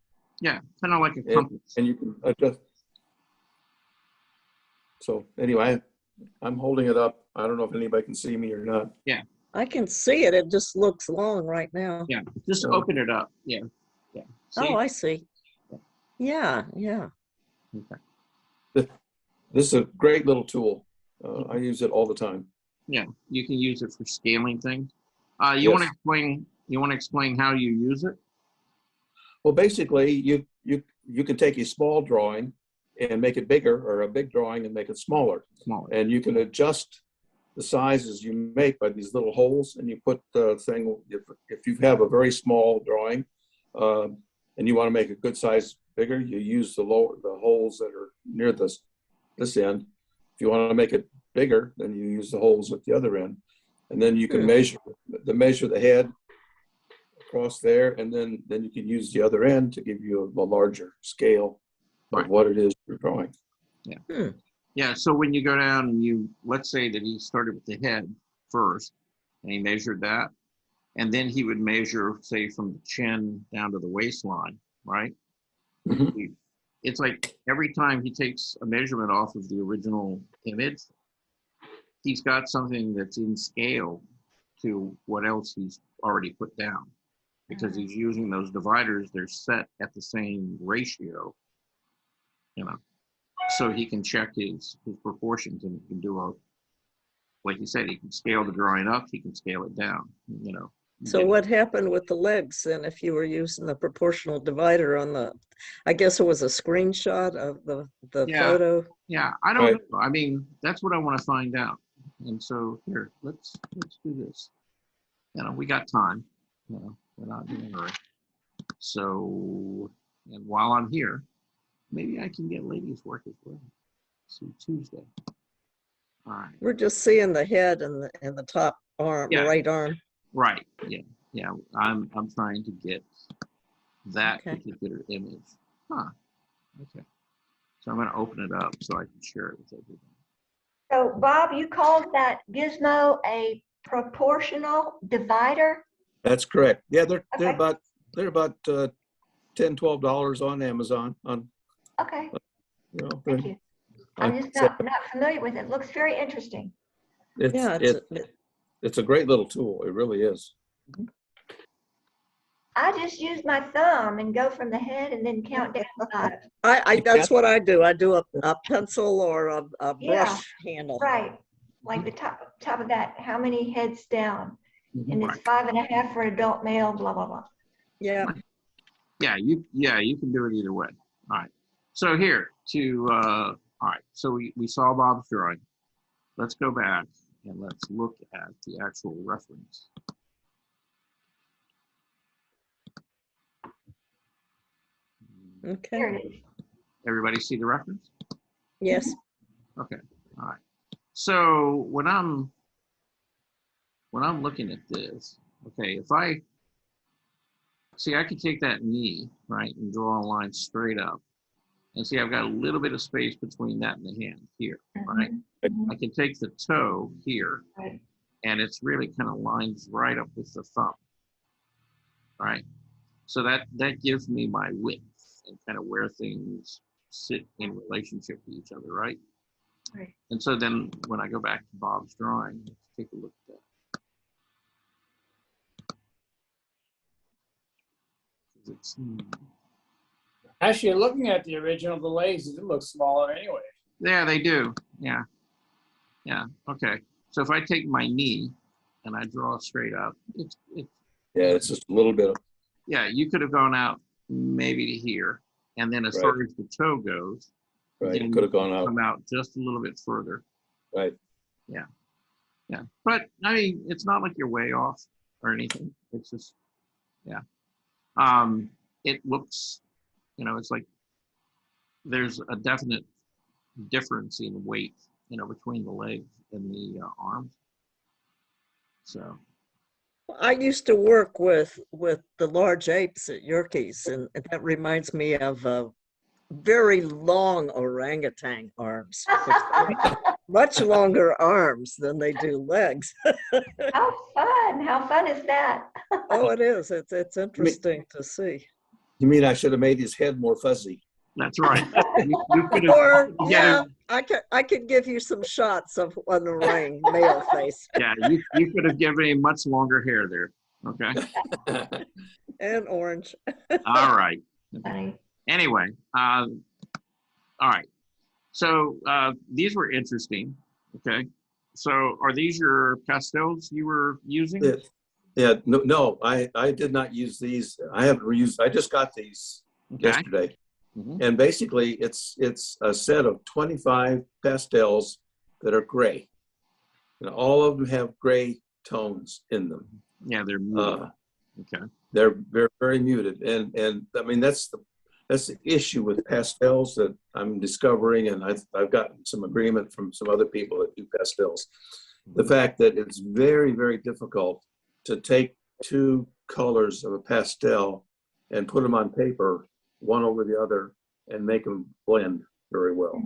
Yeah, kind of like a compass. And you can adjust. So anyway, I'm holding it up. I don't know if anybody can see me or not. Yeah. I can see it. It just looks long right now. Yeah, just open it up. Yeah. Yeah. See? Oh, I see. Yeah, yeah. Okay. This is a great little tool. I use it all the time. Yeah, you can use it for scaling things. You want to explain how you use it? Well, basically, you can take a small drawing and make it bigger, or a big drawing and make it smaller. And you can adjust the sizes you make by these little holes, and you put the thing, if you have a very small drawing, and you want to make a good size bigger, you use the holes that are near this end. If you want to make it bigger, then you use the holes at the other end, and then you can measure the head across there, and then you can use the other end to give you a larger scale of what it is you're drawing. Yeah. Yeah. So when you go down and let's say that he started with the head first, and he measured that, and then he would measure, say, from the chin down to the waistline, right? Mm-hmm. It's like every time he takes a measurement off of the original image, he's got something that's in scale to what else he's already put down, because he's using those dividers. They're set at the same ratio, so he can check his proportions, and he can do like you said, he can scale the drawing up, he can scale it down, So what happened with the legs then if you were using the proportional divider on I guess it was a screenshot of the photo? Yeah, I don't know. I mean, that's what I want to find out. And so here, let's do this. We got time. We're not in a hurry. So, and while I'm here, maybe I can get ladies' work as well. See, Tuesday. All right. We're just seeing the head and the top arm, right arm. Right. Yeah. I'm trying to get that particular image. Okay. So I'm going to open it up so I can share it with everyone. So Bob, you called that gizmo a proportional divider? That's correct. Yeah, they're about $10, $12 on Amazon. Okay. Thank you. I'm just not familiar with it. It looks very interesting. It's a great little tool. It really is. I just use my thumb and go from the head and then count down. That's what I do. I do a pencil or a brush handle. Right, like the top of that. How many heads down? And it's 5.5 for adult male. Blah blah blah. Yeah. Yeah, you can do it either way. All right. So here all right. So we saw Bob's drawing. Let's go back and let's look at the actual reference. Okay. Everybody see the reference? Yes. Okay. All right. So when I'm looking at this, okay, if I could take that knee, right, and draw a line straight up. And see, I've got a little bit of space between that and the hand here, right? I can take the toe here, and it's really kind of lines right up with the thumb, right? So that gives me my width and kind of where things sit in relationship to each other, right? Right. And so then when I go back to Bob's drawing, let's take a look at that. Actually, looking at the original, the legs, it looks smaller anyway. Yeah, they do. Yeah. Okay. So if I take my knee and I draw straight up, it's just a little bit. Yeah, you could have gone out maybe to here, and then as far as the toe goes, you could have gone out. Come out just a little bit further. Right. Yeah. But I mean, it's not like you're way off or anything. It's just, it looks, it's like there's a definite difference in weight, between the legs and the arms. So. I used to work with the large apes at Yerkes, and that reminds me of very long orangutan arms. Much longer arms than they do legs. How fun! How fun is that? Oh, it is. It's interesting to see. You mean I should have made his head more fuzzy? That's right. I could give you some shots of an orang male face. Yeah, you could have given him much longer hair there. Okay. And orange. All right. Anyway, all right. So these were interesting. Okay. So are these your pastels you were using? Yeah. No, I did not use these. I haven't reused. I just got these yesterday. Mm-hmm. And basically, it's a set of 25 pastels that are gray. And all of them have gray tones in them. Yeah, they're Okay. They're very, very muted. And I mean, that's the issue with pastels that I'm discovering, and I've gotten some agreement from some other people that do pastels. The fact that it's very, very difficult to take two colors of a pastel and put them on paper, one over the other, and make them blend very well.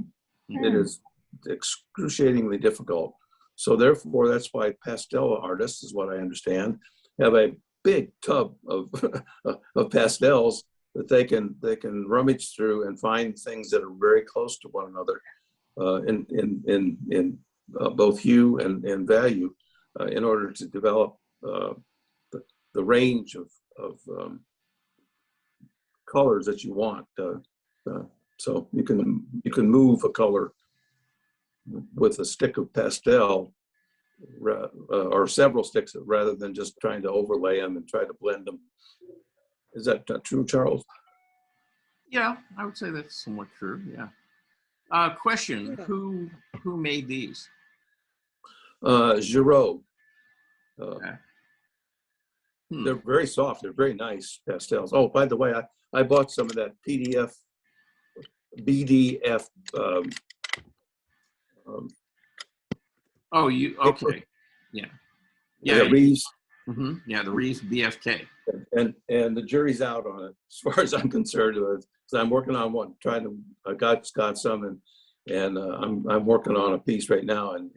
It is excruciatingly difficult. So therefore, that's why pastel artists, is what I understand, have a big tub of of pastels that they can rummage through and find things that are very close to one another in both hue and value in order to develop the range of colors that you want. So you can move a color with a stick of pastel or several sticks rather than just trying to overlay them and try to blend them. Is that true, Charles? Yeah, I would say that's somewhat true. Yeah. Question: Who made these? Giraud. Okay. They're very soft. They're very nice pastels. Oh, by the way, I bought some of that BDF. Oh, you okay? Yeah. Yeah, Reeves. Yeah, the Reeves BFK. And the jury's out on it, as far as I'm concerned. So I'm working on one. I got some, and I'm working on a piece right now, and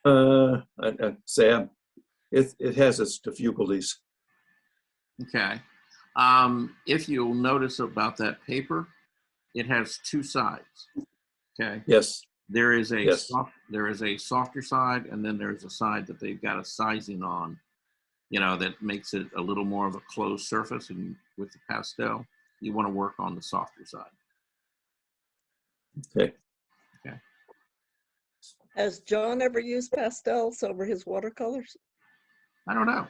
I'd say it has its difficulties. Okay. If you'll notice about that paper, it has two sides. Okay. Yes. There is a softer side, and then there's a side that they've got a sizing on, that makes it a little more of a closed surface. And with the pastel, you want to work on the softer side. Okay. Okay. Has John ever used pastels over his watercolors? I don't know.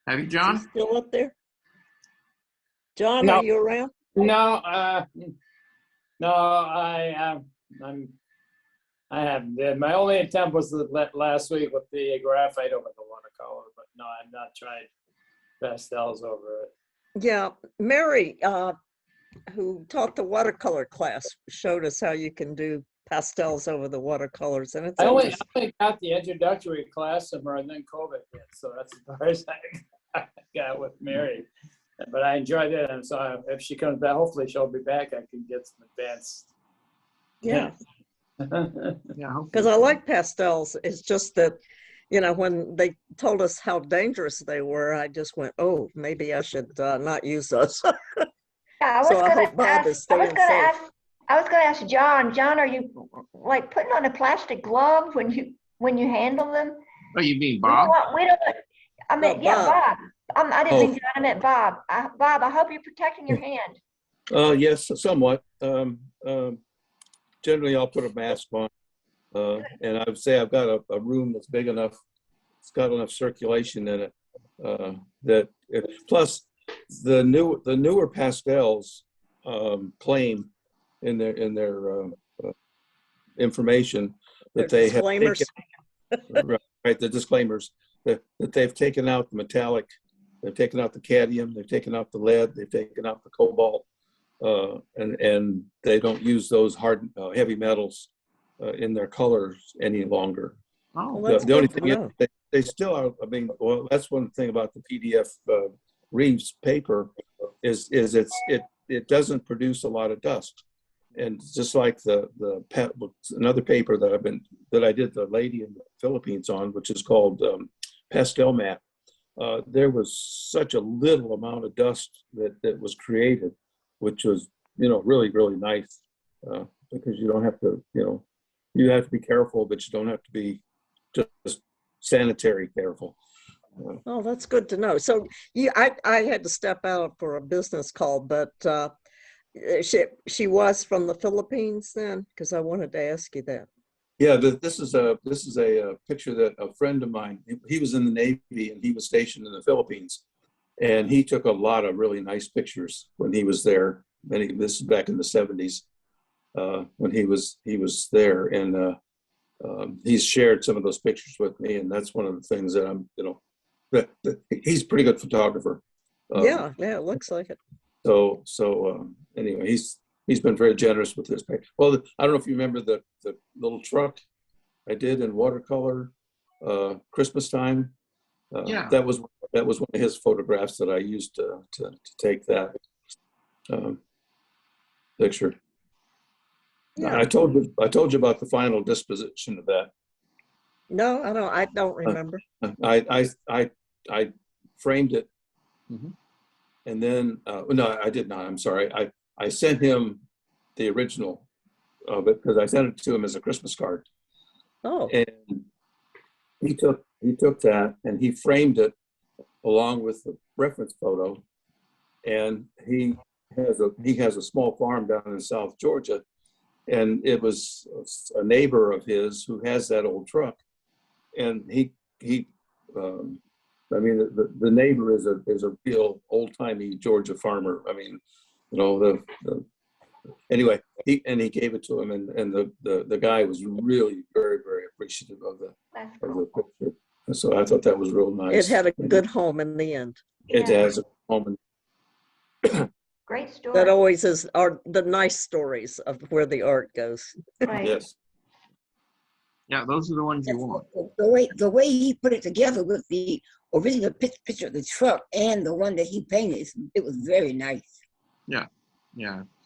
Have you, Is John? he still up there? John, No. are you around? No, I haven't. My only attempt was last week with the graphite over the watercolor, but no, I've not tried pastels over it. Yeah, Mary, who taught the watercolor class, showed us how you can do pastels over the watercolors, and it's I only interesting. got the introductory class from her, and then COVID hit, so that's as far as I got with Mary. But I enjoyed it, and so if she comes back, hopefully she'll be back. I can get some advanced. Yeah, Yeah. because I like pastels. It's just that, when they told us how dangerous they were, I just went, oh, maybe I should not use those. Yeah, So I hope Bob is staying safe. I was going to ask John. John, are you like putting on a plastic glove when you handle them? Oh, you mean Bob? We don't. I mean, yeah, Bob. Bob. I didn't mean John. I meant Bob. Bob, I hope you're protecting your hand. Yes, somewhat. Generally, I'll put a mask on, and I would say I've got a room that's big enough. It's got enough circulation in it plus the newer pastels claim in their information that they have taken, right, the disclaimers that they've taken out the metallic, they've taken out the cadmium, they've taken out the lead, they've taken out the cobalt, and they don't use those hard heavy metals in their colors any longer. Oh, the only thing is they still are. I mean, well, that's one thing about the PDF Reeves paper is it doesn't produce a lot of dust, and just like another paper that I did the lady in the Philippines on, which is called Pastel Matte. There was such a little amount of dust that was created, which was really, really nice because you don't have to you have to be careful, but you don't have to be just sanitary careful. Oh, that's good to know. So I had to step out for a business call, but she was from the Philippines then, because I wanted to ask you that. Yeah, this is a picture that a friend of mine, he was in the Navy and he was stationed in the Philippines, and he took a lot of really nice pictures when he was there. And this is back in the 70s when he was there, and he's shared some of those pictures with me, and that's one of the things that I'm he's a pretty good photographer. Yeah, it looks like it. So anyway, he's been very generous with this paint. Well, I don't know if you remember the little truck I did in watercolor Christmas time. Yeah. That was one of his photographs that I used to take that picture. Yeah. I told you about the final disposition of that. No, I don't remember. I framed it, Mhm. and then no, I did not. I'm sorry. I sent him the original of it because I sent it to him as a Christmas card, Oh, and he took that and he framed it along with the reference photo, and he has a small farm down in South Georgia, and it was a neighbor of his who has that old truck, and I mean the neighbor is a real old timey Georgia farmer. I mean, you know anyway, he gave it to him, and the guy was really very very appreciative of the picture. And so I thought that was real it nice. had a good home in the end. It has a moment. Great story. That always are the nice stories of where the art goes. Right. Yes. Yeah, those are the ones you want. The way he put it together with the original picture of the truck and the one that he painted, it was very nice. Yeah.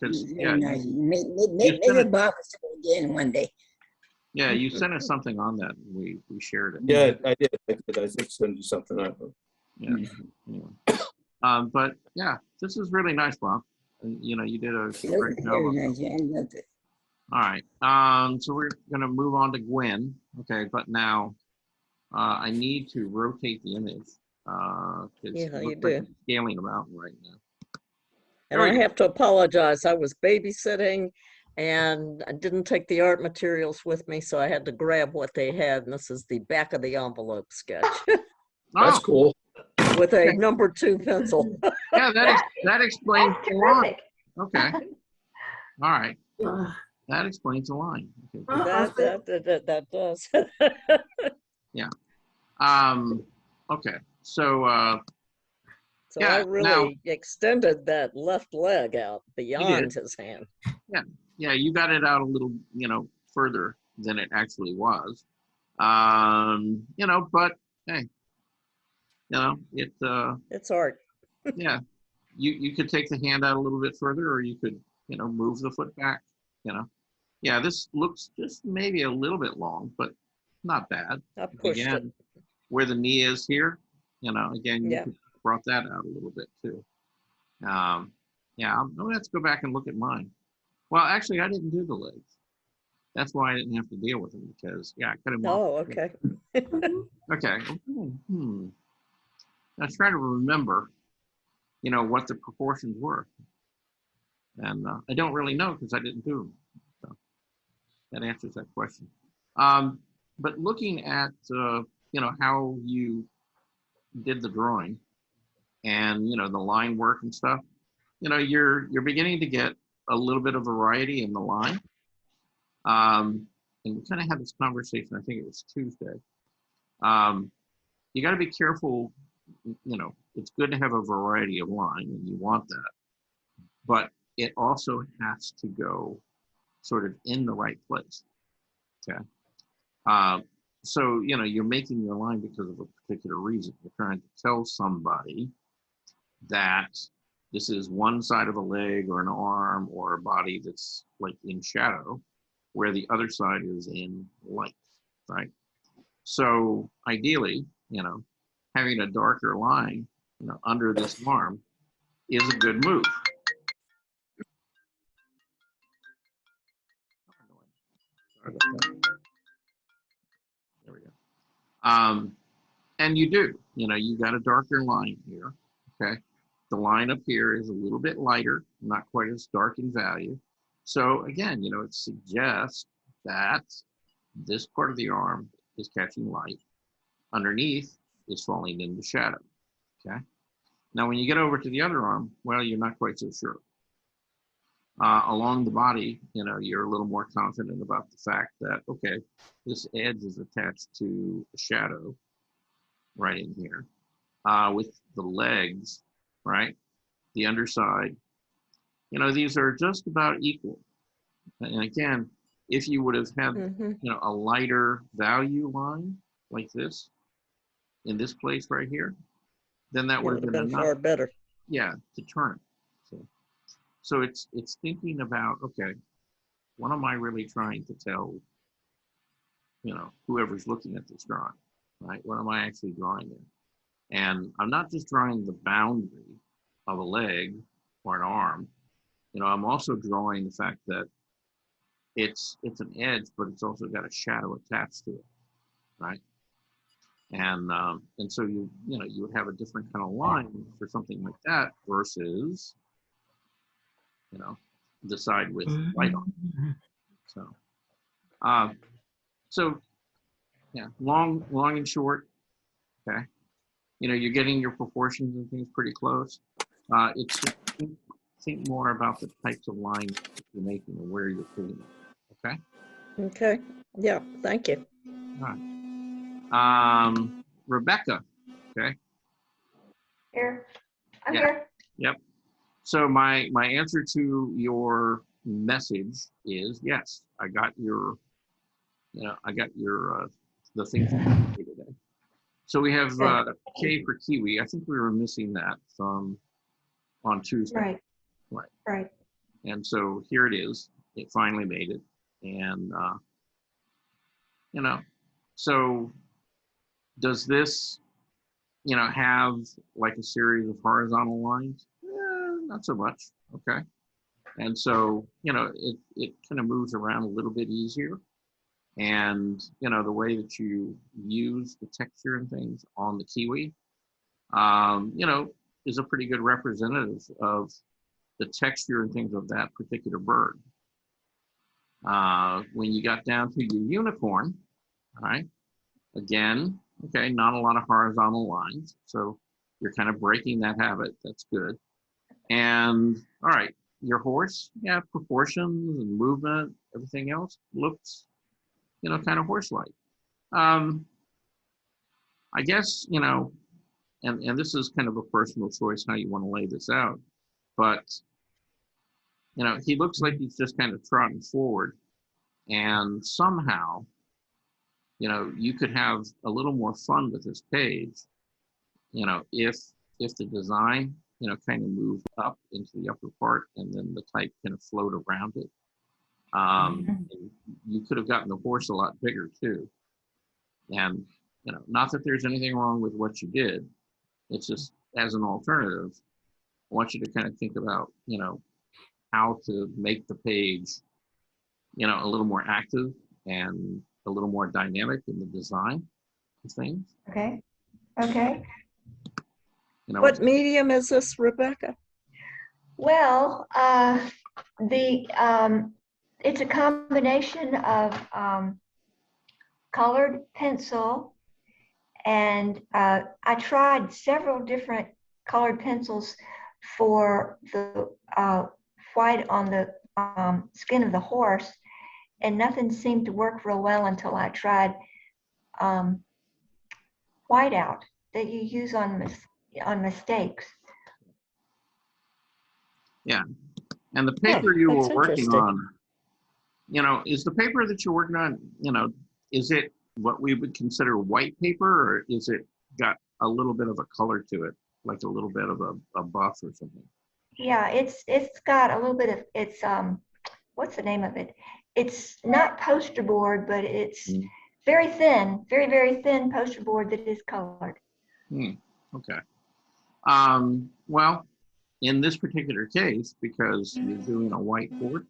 Because Very nice. Maybe Bob will do it again one day. Yeah, you sent us something on that. We shared it. Yeah, I did. I did send you something out. Yeah. Anyway. But yeah, this is really nice, Bob. And, you know, you did a great job. Very nice. Yeah, I loved it. All right. So we're gonna move on to Gwen. Okay, but now I need to rotate the image. Yeah, you like do. it's scaling about right now. And I have to apologize. I was babysitting and I didn't take the art materials with me, so I had to grab what they had. And this is the back of the envelope sketch That's cool. with a number 2 pencil. Yeah, that explains That's the line. terrific. Okay. All right. That explains the line. Okay. That does. Yeah. Okay. So So yeah, I really extended that left leg out beyond his hand. Yeah, you got it out a little, you know, further than it actually was. You know, but hey, you know, it's art. Yeah. You could take the hand out a little bit further, or you could, you know, move the foot back, you know. Yeah, this looks just maybe a little bit long, but not bad. I pushed Again, where the knee is here, you know, again, you Yeah. could brought that out a little bit too. Yeah, I'm gonna have to go back and look at mine. Well, actually, I didn't do the legs. That's why I didn't have to deal with them, because yeah, I cut him off. Oh, okay. Okay. I was trying to remember, you know, what the proportions were, and I don't really know because I didn't do them. So that answers that question. But looking at you know, how you did the drawing, and you know, the line work and stuff, you know, you're beginning to get a little bit of variety in the line. And we kind of had this conversation, I think it was Tuesday. You got to be careful, you know, it's good to have a variety of line and you want that, but it also has to go sort of in the right place. Okay. So, you know, you're making your line because of a particular reason. You're trying to tell somebody that this is one side of a leg or an arm or a body that's like in shadow, where the other side is in light, right? So ideally, you know, having a darker line, you know, under this arm is a good move. Sorry about that. There we go. And you do, you know, you got a darker line here, okay? The line up here is a little bit lighter, not quite as dark in value. So again, you know, it suggests that this part of the arm is catching light. Underneath is falling into shadow, okay? Now, when you get over to the other arm, well, you're not quite so sure. Along the body, you know, you're a little more confident about the fact that, okay, this edge is attached to a shadow right in here. with the legs, right? The underside, you know, these are just about equal. And again, if you would have had, Mhm. you know, a lighter value line like this in this place right here, then that It would would have have been been enough, far better. yeah, to turn it. So it's thinking about, okay, what am I really trying to tell, you know, whoever's looking at this drawing, right? What am I actually drawing there? And I'm not just drawing the boundary of a leg or an arm. You know, I'm also drawing the fact that it's an edge, but it's also got a shadow attached to it, right? And so you know, you would have a different kind of line for something like that versus, you know, the side with light on. So so yeah, long and short. Okay, you know, you're getting your proportions and things pretty close. It's just think more about the types of lines that you're making and where you're putting them. Okay. Okay. Yeah. Thank you. All right. Rebecca. Okay. Here, I'm Yeah. here. Yep. So my answer to your message is yes. I got your, you know, the things today. So we have K for kiwi. I think we were missing that from on Tuesday. Right, Right. right. And so here it is. It finally made it. And you know, so does this, you know, have like a series of horizontal lines? Not so much. Okay. And so, you know, it kind of moves around a little bit easier. And, you know, the way that you use the texture and things on the kiwi, you know, is a pretty good representative of the texture and things of that particular bird. When you got down to your unicorn, all right, again, okay, not a lot of horizontal lines. So you're kind of breaking that habit. That's good. And all right, your horse, yeah, proportions and movement, everything else looks, you know, kind of horse-like. I guess, you know, and this is kind of a personal choice how you want to lay this out, but, you know, he looks like he's just kind of trotting forward. And somehow, you know, you could have a little more fun with this page, you know, if the design, you know, kind of moved up into the upper part and then the type kind of float around it. You could have gotten the horse a lot bigger too. And, you know, not that there's anything wrong with what you did. It's just as an alternative, I want you to kind of think about, you know, how to make the page, you know, a little more active and a little more dynamic in the design of things. Okay, okay. You know, What medium is this, Rebecca? Well, it's a combination of colored pencil, and I tried several different colored pencils for the white on the skin of the horse, and nothing seemed to work real well until I tried whiteout that you use on mistakes. yeah. And the paper you that's were working interesting. on, you know, is the paper that you're working on, you know, is it what we would consider white paper, or is it got a little bit of a color to it, like a little bit of a buff or something? Yeah, it's got a little bit of, it's what's the name of it? It's not poster board, but it's very thin, very, very thin poster board that is colored. Okay. Well, in this particular case, because you're doing a white board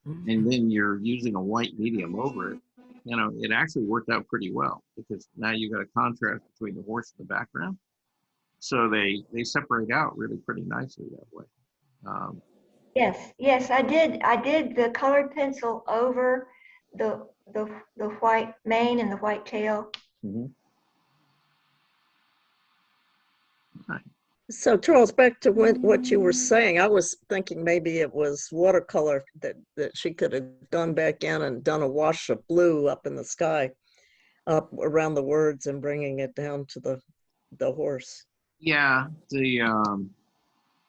and then you're using a white medium over it, you know, it actually worked out pretty well because now you've got a contrast between the horse and the background. So they separate out really pretty nicely that way. Yes, I did the colored pencil over the white mane and the white tail. Right. So Charles, back to what you were saying, I was thinking maybe it was watercolor that she could have gone back in and done a wash of blue up in the sky, up around the words and bringing it down to the horse. Yeah,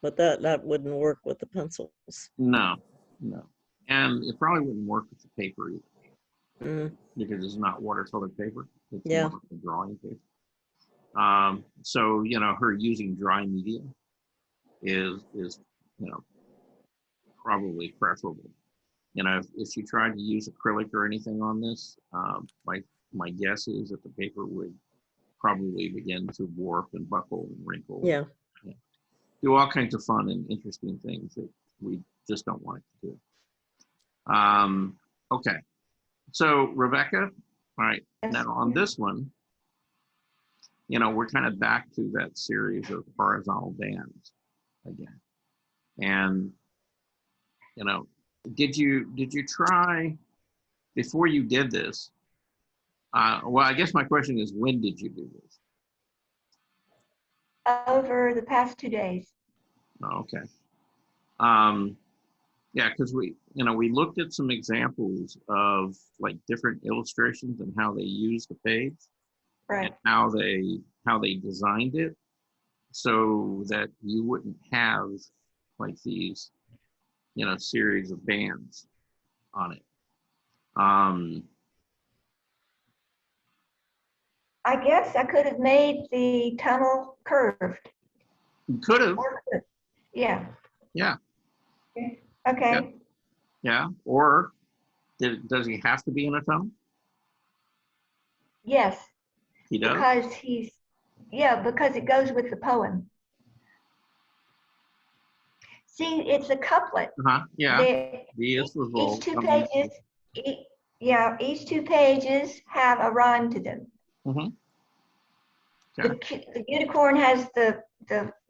But that wouldn't work with the pencils. no, no. And it probably wouldn't work with the paper either Mm, because it's not watercolor paper. It's Yeah. more like a drawing paper. So, her using dry media is, probably preferable. If you tried to use acrylic or anything on this, my guess is that the paper would probably begin to warp and buckle and wrinkle. Yeah. Do all kinds of fun and interesting things that we just don't want it to do. Okay. So Rebecca, all right, Yes. now on this one, we're kind of back to that series of horizontal bands again. And, did you try, before you did this, well, I guess my question is, when did you do this? Over the past 2 days. Oh, okay. Yeah, because we looked at some examples of like different illustrations and how they used the page Right. and how they designed it so that you wouldn't have like these, series of bands on it. I guess I could have made the tunnel curved. You could have, Yeah. yeah, Okay. yeah. Or does he have to be in a tunnel? Yes. He does. Because it goes with the poem. See, it's a couplet. Yeah. Each 2 pages. Each 2 pages have a rhyme to them. Okay. The unicorn has the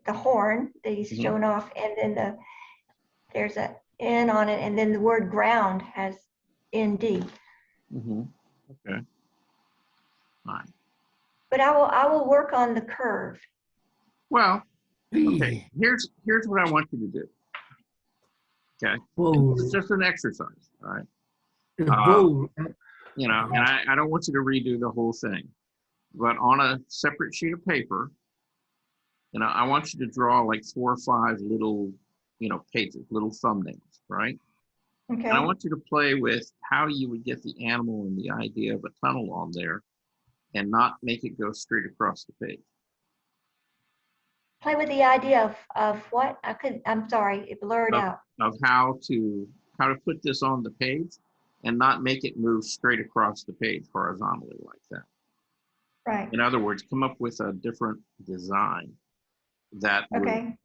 horn that he's shown off, and then there's a N on it, and then the word ground has ND. Okay. All right. But I will work on the curve. Well, okay. Here's what I want you to do. Okay. It's just an exercise, all right? And I don't want you to redo the whole thing, but on a separate sheet of paper, I want you to draw like 4 or 5 little, pages, little thumbnails, right? Okay. And I want you to play with how you would get the animal and the idea of a tunnel on there and not make it go straight across the page. Play with the idea of what? I'm sorry, it blurred out. Of how to put this on the page and not make it move straight across the page horizontally like that. Right. In other words, come up with a different design that would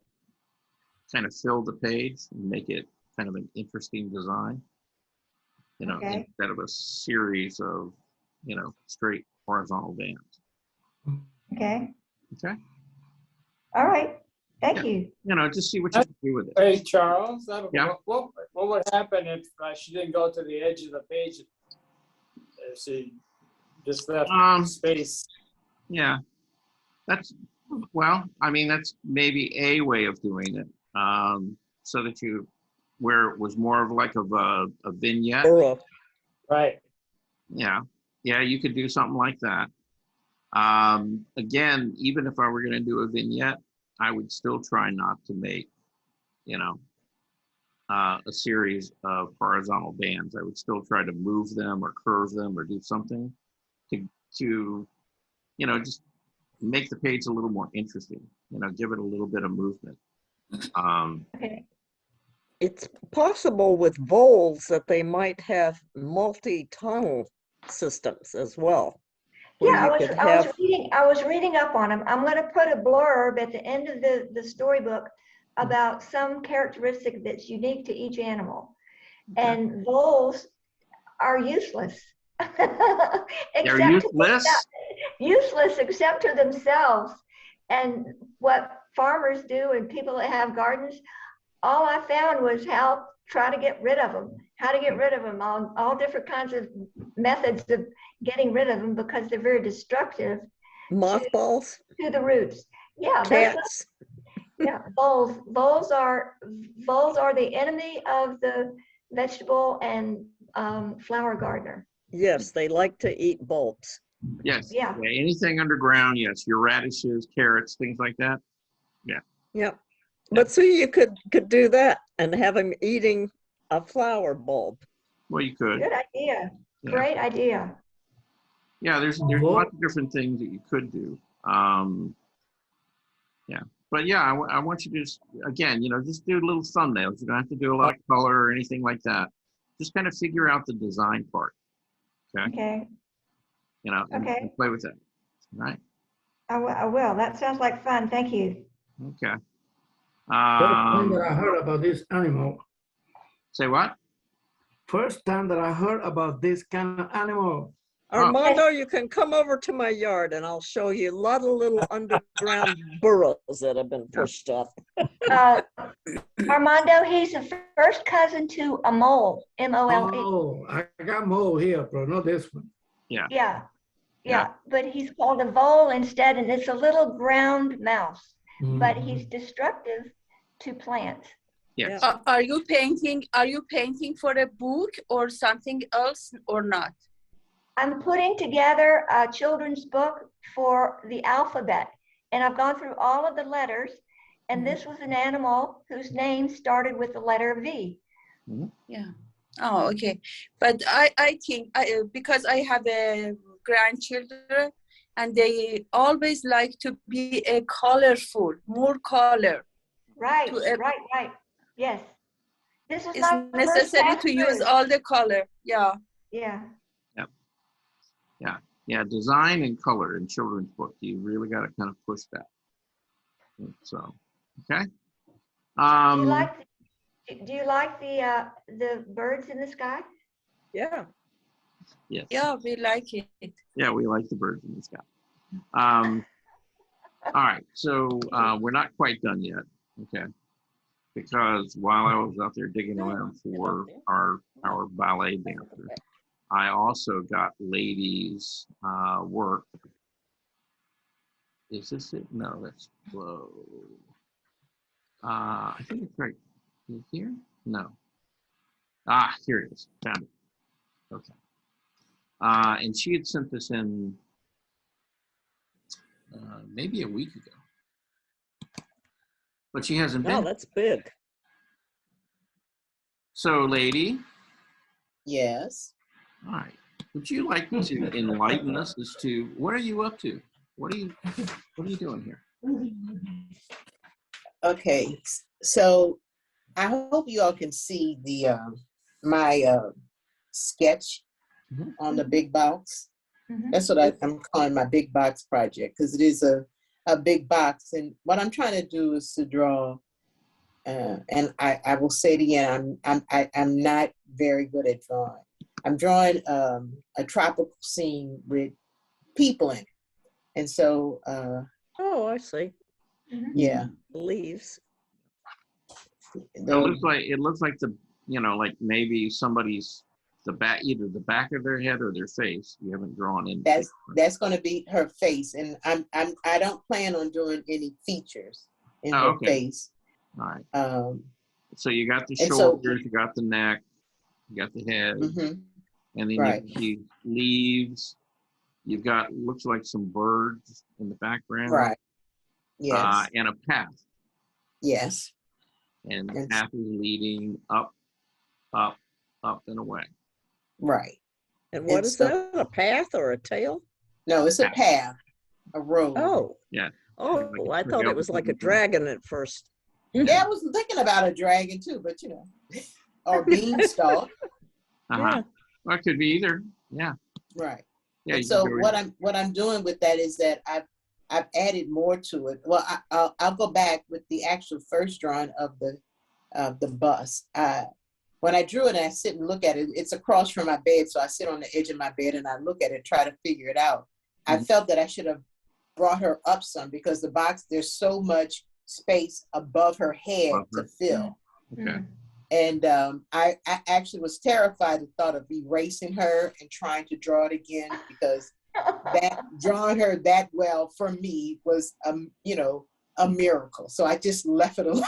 kind of fill the page and make it kind of an interesting design, instead of a series of, straight horizontal bands. Okay. Okay. All right. Thank you. Just see what you can do with it. Hey, Charles, what would happen if she didn't go to the edge of the page? If she just left space? Yeah, that's maybe a way of doing it, so that where it was more of like of a vignette. Right. Yeah, you could do something like that. Again, even if I were going to do a vignette, I would still try not to make, a series of horizontal bands. I would still try to move them or curve them or do something to just make the page a little more interesting, give it a little bit of movement. Okay. It's possible with voles that they might have multi-tunnel systems as well. Yeah, I was reading up on them. I'm going to put a blurb at the end of the storybook about some characteristic that's unique to each animal. And voles are useless. They're useless? Useless except to themselves. And what farmers do and people that have gardens, all I found was how to try to get rid of them, all different kinds of methods of getting rid of them because they're very destructive. Mothballs? To the roots. Yeah. Cats? Voles are the enemy of the vegetable and flower gardener. Yes, they like to eat bulbs. Yes. Yeah. Anything underground, yes. Your radishes, carrots, things like that. Yep. But see, you could do that and have him eating a flower bulb. Well, you could. Good idea. Yeah. Great idea. Yeah, there's lots of different things that you could do. Yeah. But yeah, I want you to just, again, just do little thumbnails. You don't have to do a lot of color or anything like that. Just kind of figure out the design part. Okay. Okay. And play with it. All right. I will. That sounds like fun. Thank you. Okay. First time that I heard about this animal. Say what? First time that I heard about this kind of animal. Armando, you can come over to my yard and I'll show you a lot of little underground burrows that have been pushed up. Armando, he's a first cousin to a mole, M-O-L-E. Oh, I got mole here, bro, not this one. Yeah. Yeah, but he's called a vole instead, and it's a little ground mouse, but he's destructive to plants. Yes. Are you painting for a book or something else or not? I'm putting together a children's book for the alphabet, and I've gone through all of the letters, and this was an animal whose name started with the letter V. Yeah. Oh, okay. But I think because I have grandchildren, and they always like to be colorful, more color. Right. Yes. This is It's not necessary to use all the color. Yeah. Yeah, design and color in children's book. You really got to kind of push that. So, okay. Do you like the birds in the sky? Yeah. Yes. Yeah, we like it. Yeah, we like the birds in the sky. All right, so we're not quite done yet, okay? Because while I was out there digging around for our ballet dancer, I also got ladies' work. Is this it? No, that's slow. I think it's right here. No. Here it is. Found it. Okay. And she had sent this in maybe a week ago. But she hasn't been. Oh, that's big. So, lady. Yes. All right. Would you like to enlighten us as to what are you up to? What are you doing here? Okay. So I hope you all can see the my sketch on the big box. That's what I'm calling my big box project, because it is a big box. And what I'm trying to do is to draw, and I will say it again, I'm not very good at drawing. I'm drawing a tropical scene with people in it. And so, oh, I see. Yeah. Leaves. It looks like the, like maybe somebody's either the back of their head or their face. You haven't drawn in. That's going to be her face, and I don't plan on doing any features in her face. All right. So you got the shoulders, you got the neck, you got the head, and then you got these leaves. You've got looks like some birds in the background. Right. Yes. And a path. Yes. And the path is leading up, and away. Right. And what is that? A path or a tail? No, it's a path, a road. Oh. Yeah. Oh, I thought it was like a dragon at first. Yeah, I was thinking about a dragon too, but or beanstalk. Yeah. Well, it could be either. Yeah. Right. Yeah. So what I'm doing with that is that I've added more to it. Well, I'll go back with the actual first drawing of the bus. When I drew it and I sit and look at it, it's across from my bed. So I sit on the edge of my bed and I look at it, try to figure it out. I felt that I should have brought her up some, because the box, there's so much space above her head to fill. Okay. And I actually was terrified at the thought of erasing her and trying to draw it again, because that drawing her that well for me was a miracle. So I just left it alone.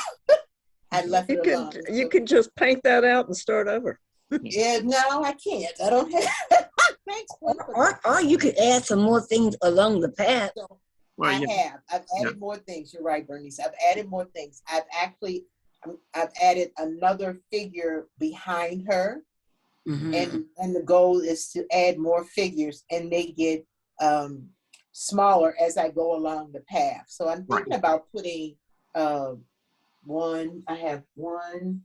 I left it alone. You could just paint that out and start over. Yeah, no, I can't. I don't have. Thanks, Gwen, for that. Or you could add some more things along the path. So Well, I yeah, have. I've yeah. added more things. You're right, Bernice. I've added more things. I've added another figure behind her, Mhm. and the goal is to add more figures, and they get smaller as I go along the path. So I'm Right. thinking about putting one. I have one.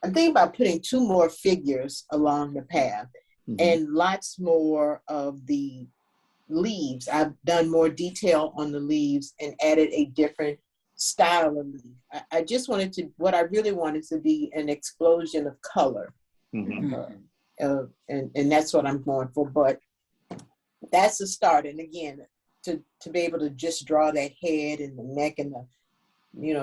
I'm thinking about putting 2 more figures along the path, Mhm. and lots more of the leaves. I've done more detail on the leaves and added a different style of leaf. I just wanted to, what I really wanted to be an explosion of color. Mhm. And that's what I'm going for. But that's the start. And again, to be able to just draw that head and the neck and the,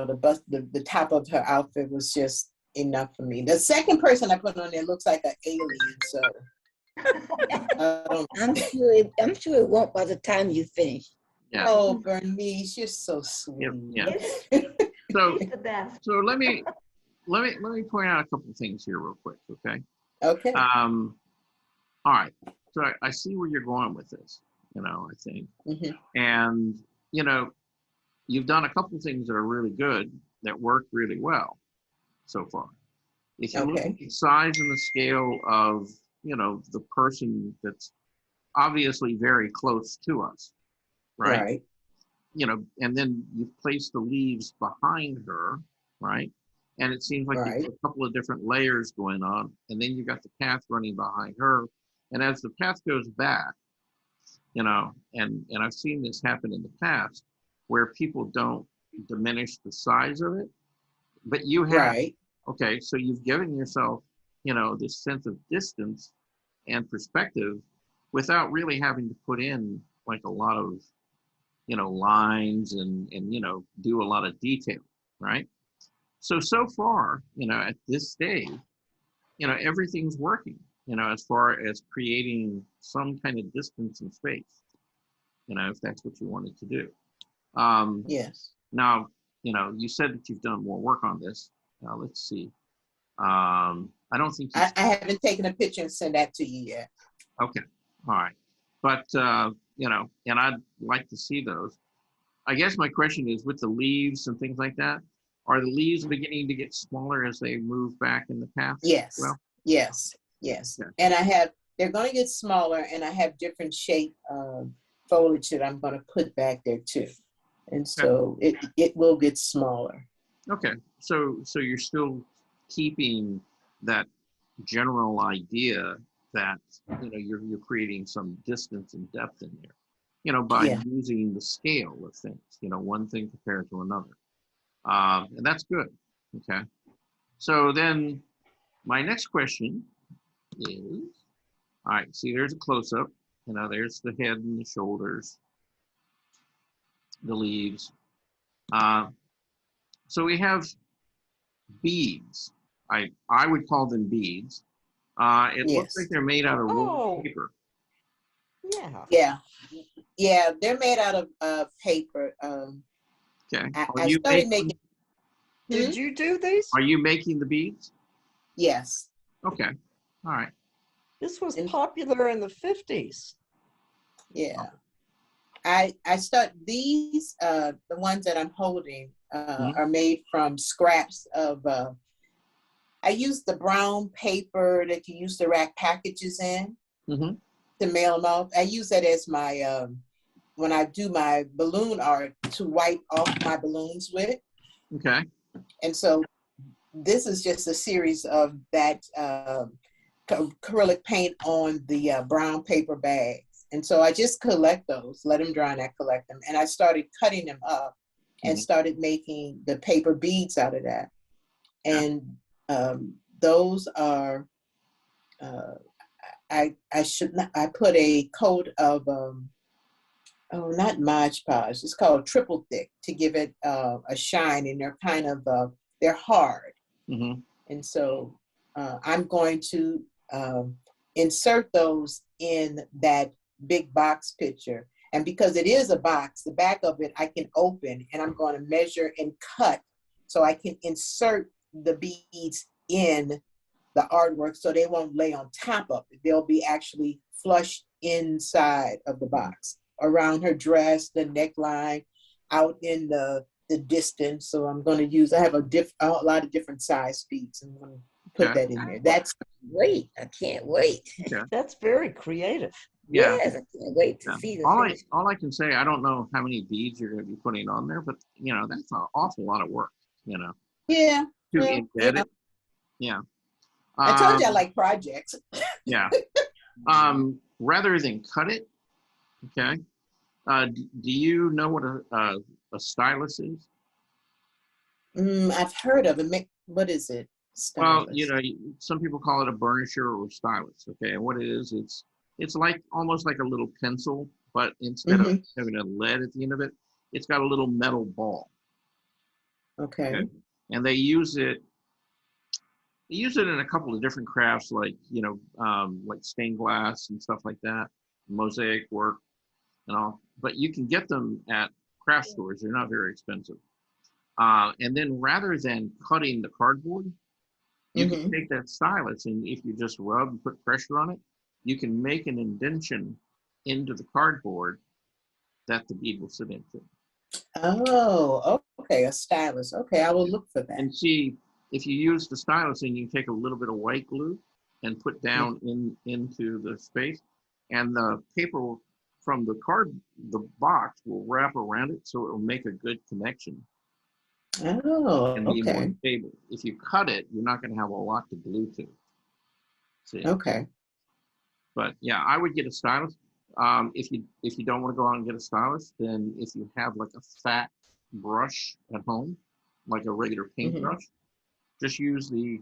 the bust, the top of her outfit was just enough for me. The second person I put on there looks like an alien. So I'm sure it won't by the time you finish. Yeah. oh, Bernice, you're so sweet. Yeah. So, It's the best. so let me point out a couple of things here real quick, okay? Okay. All right. So I see where you're going with this, I think. Mhm. And, you've done a couple of things that are really good that work really well so far. If you look Okay. at the size and the scale of, the person that's obviously very close to us, right? Right. And then you place the leaves behind her, right? And it seems like you've Right. got a couple of different layers going on, and then you've got the path running behind her. And as the path goes back, and I've seen this happen in the past where people don't diminish the size of it, but you have. Right. Okay, so you've given yourself, this sense of distance and perspective without really having to put in like a lot of, lines and do a lot of detail, right? So far, at this stage, everything's working, as far as creating some kind of distance and space, if that's what you wanted to do. Yes. Now, you said that you've done more work on this. Let's see. I don't think I haven't taken a picture and sent that to you yet. Okay, all right. But, and I'd like to see those. I guess my question is with the leaves and things like that, are the leaves beginning to get smaller as they move back in the path? Yes. Well, Yes. okay. And they're going to get smaller, and I have different shape foliage that I'm going to put back there too. And so it will get smaller. Okay, so you're still keeping that general idea that you're creating some distance and depth in there, by using the scale of things, one thing compared to another, and that's good. Okay, so then my next question is, all right, see, there's a close-up, there's the head and the shoulders, the leaves. So we have beads. I would call them beads. It looks like they're made out of rolled paper. Yeah. Yeah, they're made out of paper. Okay. I started making. Did you do these? Are you making the beads? Yes. Okay. All right. This was popular in the 50s. Yeah. I start these, the ones that I'm holding are made from scraps of, I use the brown paper that you use to wrap packages in to mail them off. I use that as my, when I do my balloon art, to wipe off my balloons with. Okay. And so this is just a series of that acrylic paint on the brown paper bags. And so I just collect those, let them dry, and I collect them. And I started cutting them up and started making the paper beads out of that. And those are, I put a coat of, not Mod Podge, it's called Triple Thick, to give it a shine, and they're kind of, they're hard. And so I'm going to insert those in that big box picture. And because it is a box, the back of it I can open, and I'm going to measure and cut so I can insert the beads in the artwork, so they won't lay on top of it. They'll be actually flush inside of the box, around her dress, the neckline, out in the distance. So I'm going to use, I have a lot of different size beads. I'm going to put that in there. That's Wait, I can't wait. Okay. That's very creative. Yeah. Yes, I can't wait to Yeah. see the All finished. I can say, I don't know how many beads you're going to be putting on there, but you know, that's an awful lot of work, you know, yeah. to Yeah, embed yeah. it. Yeah. I told you I like projects. Yeah. Rather than cut it, okay. Do you know what a stylus is? I've heard of it. What is it? Well, Stylus. you know, some people call it a burnisher or stylus. Okay, and what it is, it's like almost like a little pencil, but instead of having a lead at the end of it, it's got a little metal ball. Okay. And they use it. They use it in a couple of different crafts, like like stained glass and stuff like that, mosaic work, and all. But you can get them at craft stores. They're not very expensive. And then rather than cutting the cardboard, you can take that stylus, and if you just rub and put pressure on it, you can make an indentation into the cardboard that the bead will sit into. Oh, okay, a stylus. Okay, I will look for that. And see, if you use the stylus, and you take a little bit of white glue and put down into the space, and the paper from the box will wrap around it, so it will make a good connection. Oh, And be more okay. stable. If you cut it, you're not going to have a lot to glue to. See? Okay. But yeah, I would get a stylus. If you don't want to go out and get a stylus, then if you have like a fat brush at home, like a regular paintbrush, just use the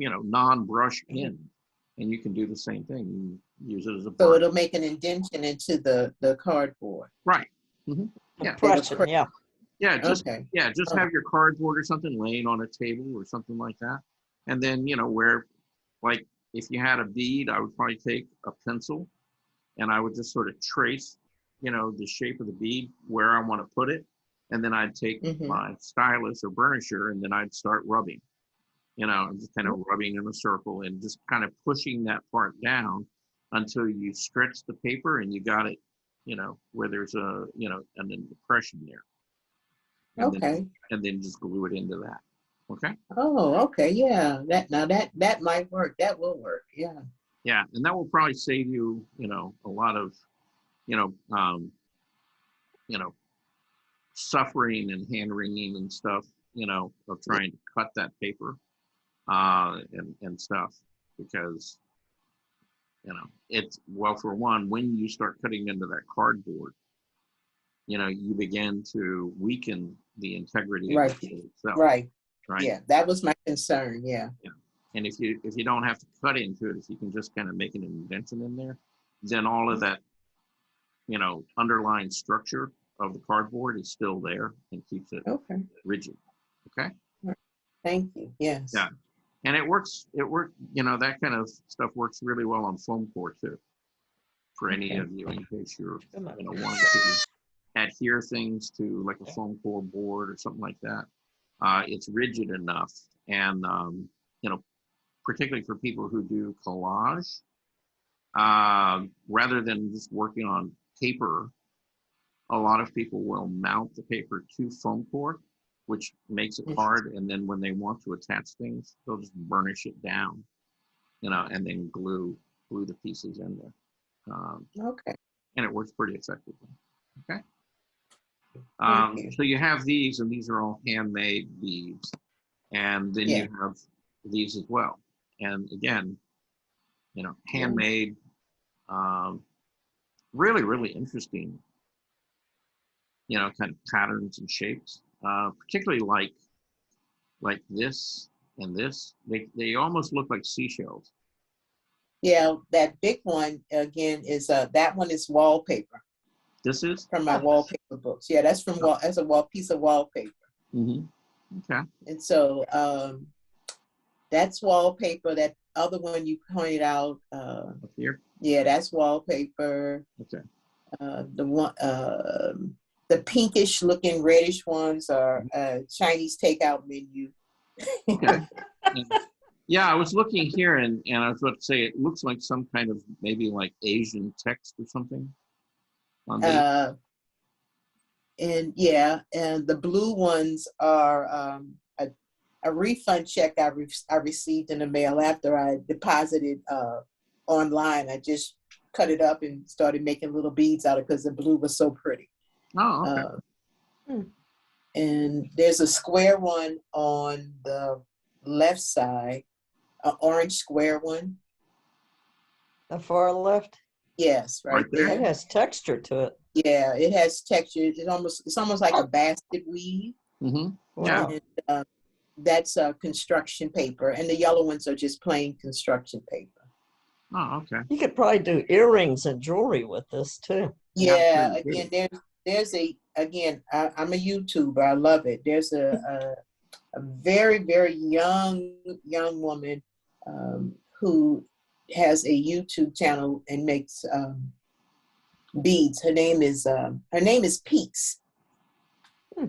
non-brush end, and you can do the same thing. You use it as a brush. So it'll make an indentation into the cardboard. Right. Yeah. Impression, yeah. Yeah, just Okay. just have your cardboard or something laying on a table or something like that. And then, where, like, if you had a bead, I would probably take a pencil and I would just sort of trace, the shape of the bead where I want to put it. And then I'd take my stylus or burnisher, and then I'd start rubbing, just kind of rubbing in a circle and just kind of pushing that part down until you stretch the paper and you got it, where there's an impression there. And then just glue it into that. Okay. Oh, okay. Yeah. That might work. That will work. Yeah. Yeah, and that will probably save you, a lot of, suffering and hand wringing and stuff, of trying to cut that paper, and stuff, because, it's, well, for one, when you start cutting into that cardboard, you begin to weaken the integrity of the wood itself. Right. Right. Yeah, that was my concern. Yeah. And if you don't have to cut into it, if you can just kind of make an indentation in there, then all of that, underlying structure of the cardboard is still there and keeps it rigid. Okay. Thank you. Yes. Yeah. And it works, that kind of stuff works really well on foam core too. For any of you, in case you're, wanting to adhere things to like a foam core board or something like that. It's rigid enough, and particularly for people who do collage, rather than just working on paper, a lot of people will mount the paper to foam core, which makes it hard. And then when they want to attach things, they'll just burnish it down, and then glue the pieces in there. And it works pretty effectively. Okay. So you have these, and these are all handmade beads, and then you have these as well. And again, handmade, really, really interesting, kind of patterns and shapes, particularly like this and this. They almost look like seashells. Yeah, that big one again is that one is wallpaper. This is from my wallpaper books. Yeah, that's from as a piece of wallpaper. Okay. And so that's wallpaper. That other one you pointed out. Up here. Yeah, that's wallpaper. Okay. The one, the pinkish looking reddish ones are Chinese takeout menu. Okay. Yeah, I was looking here and I was about to say it looks like some kind of maybe like Asian text or something on the. And yeah, and the blue ones are a refund check I received in the mail after I deposited online. I just cut it up and started making little beads out of it because the blue was so pretty. Oh, okay. And there's a square one on the left side, an orange square one. The far left. Yes, right Right there. there. It has texture to it. Yeah, it has texture. It's almost like a basket weave. Mm-hmm. Yeah. Wow. And, that's construction paper, and the yellow ones are just plain construction paper. Oh, okay. You could probably do earrings and jewelry with this too. Yeah, Yeah, again, there's I'm a YouTuber. I love it. There's a very, very young woman who has a YouTube channel and makes beads. Her name is Peaks.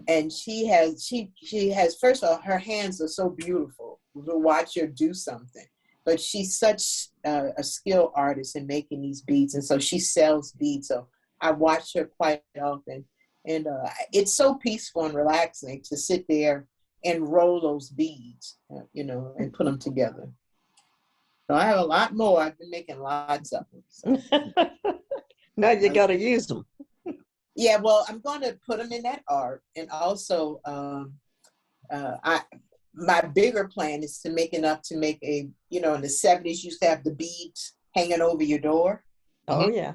And she has, first of all, her hands are so beautiful to watch her do something. But she's such a skilled artist in making these beads. And so she sells beads. So I watch her quite often. And it's so peaceful and relaxing to sit there and roll those beads, and put them together. So I have a lot more. I've been making lots of them. So. Now you got to use them. Yeah, well, I'm going to put them in that art. And also, my bigger plan is to make enough to make in the 70s, used to have the beads hanging over your door. Oh, yeah.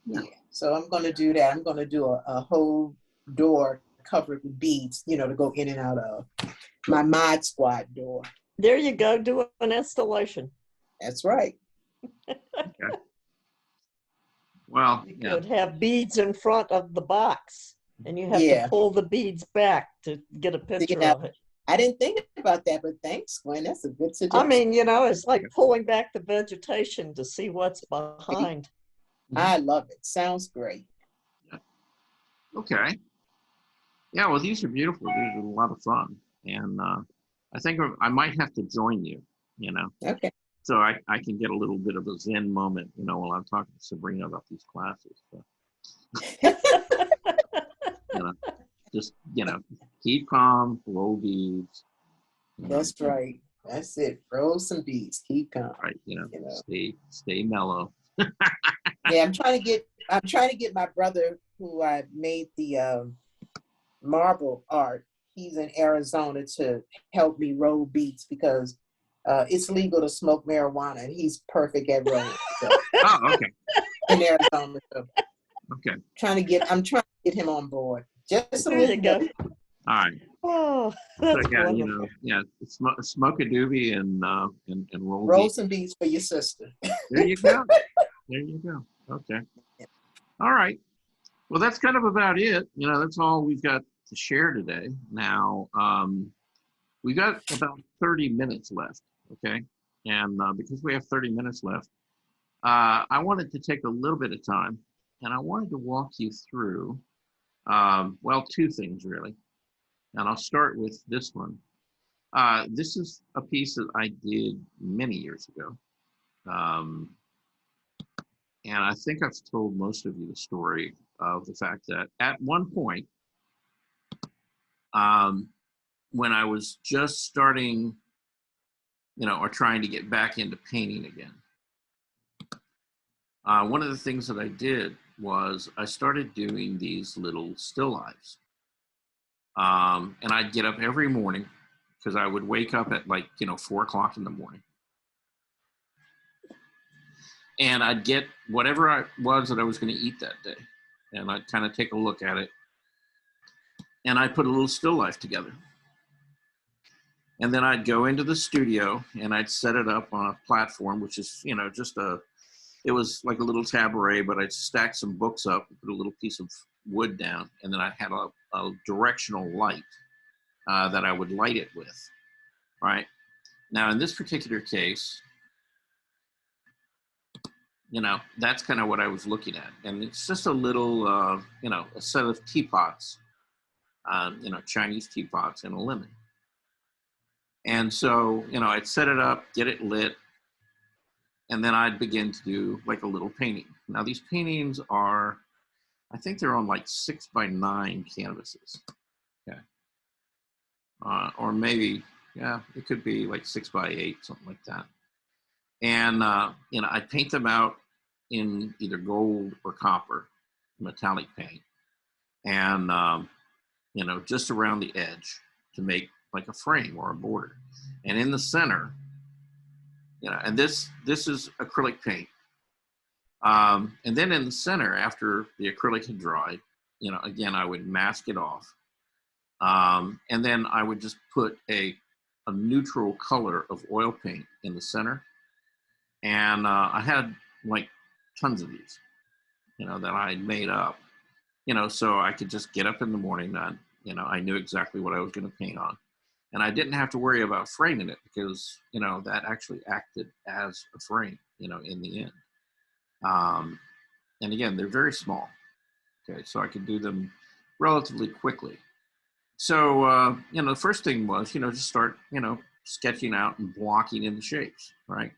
Yeah. So I'm going to do that. I'm going to do a whole door covered with beads, to go in and out of my Mod Squad door. There you go. Do an installation. That's right. Okay. Well, You yeah. could have beads in front of the box, and you have to pull the beads back to get a picture of it. I didn't think about that, but thanks, Gwen. That's a good suggestion. I mean, it's like pulling back the vegetation to see what's behind. I love it. Sounds great. Yeah. Okay. Yeah, well, these are beautiful. These are a lot of fun. And I think I might have to join you, Okay. So I can get a little bit of a Zen moment, while I'm talking to Sabrina about these classes. So. Just, keep calm, roll beads. That's right. That's it. Roll some beads. Keep calm. Right. Stay mellow. Yeah, I'm trying to get my brother, who I made the marble art. He's in Arizona, to help me roll beads because it's legal to smoke marijuana, and he's perfect at rolling. So. Oh, okay. In Arizona. So. Okay. I'm trying to get him on board. Just a There little you go. bit. All right. Oh, So that's yeah, wonderful. smoke a doobie and roll. Roll beads. some beads for your sister. There you go. There you go. Okay. All right. Well, that's kind of about it. That's all we've got to share today. Now, we got about 30 minutes left. Okay. And because we have 30 minutes left, I wanted to take a little bit of time, and I wanted to walk you through, two things really. And I'll start with this one. This is a piece that I did many years ago. And I think I've told most of you the story of the fact that at one point, when I was just starting, or trying to get back into painting again, one of the things that I did was I started doing these little still lifes. And I'd get up every morning, because I would wake up at 4 o'clock in the morning. And I'd get whatever I was that I was going to eat that day. And I'd kind of take a look at it. And I'd put a little still life together. And then I'd go into the studio and I'd set it up on a platform, which is, it was like a little cabaret, but I'd stack some books up, put a little piece of wood down, and then I had a directional light that I would light it with, right? Now, in this particular case, that's kind of what I was looking at. And it's just a little, a set of teapots, Chinese teapots and a lemon. And so, you know, I'd set it up, get it lit, and then I'd begin to do like a little painting. Now these paintings are, I think they're on like 6x9 canvases. Okay. Or maybe, yeah, it could be like 6x8, something like that. And, you know, I paint them out in either gold or copper, metallic paint. And, you know, just around the edge to make like a frame or a border. And in the center, you know, and this is acrylic paint. And then in the center, after the acrylic had dried, you know, again, I would mask it off. And then I would just put a neutral color of oil paint in the center. And I had like tons of these, you know, that I made up, you know, so I could just get up in the morning and, you know, I knew exactly what I was going to paint on. And I didn't have to worry about framing it because, you know, that actually acted as a frame, you know, in the end. And again, they're very small. Okay, so I could do them relatively quickly. So, you know, the first thing was, you know, just start, you know, sketching out and blocking in the shapes, right?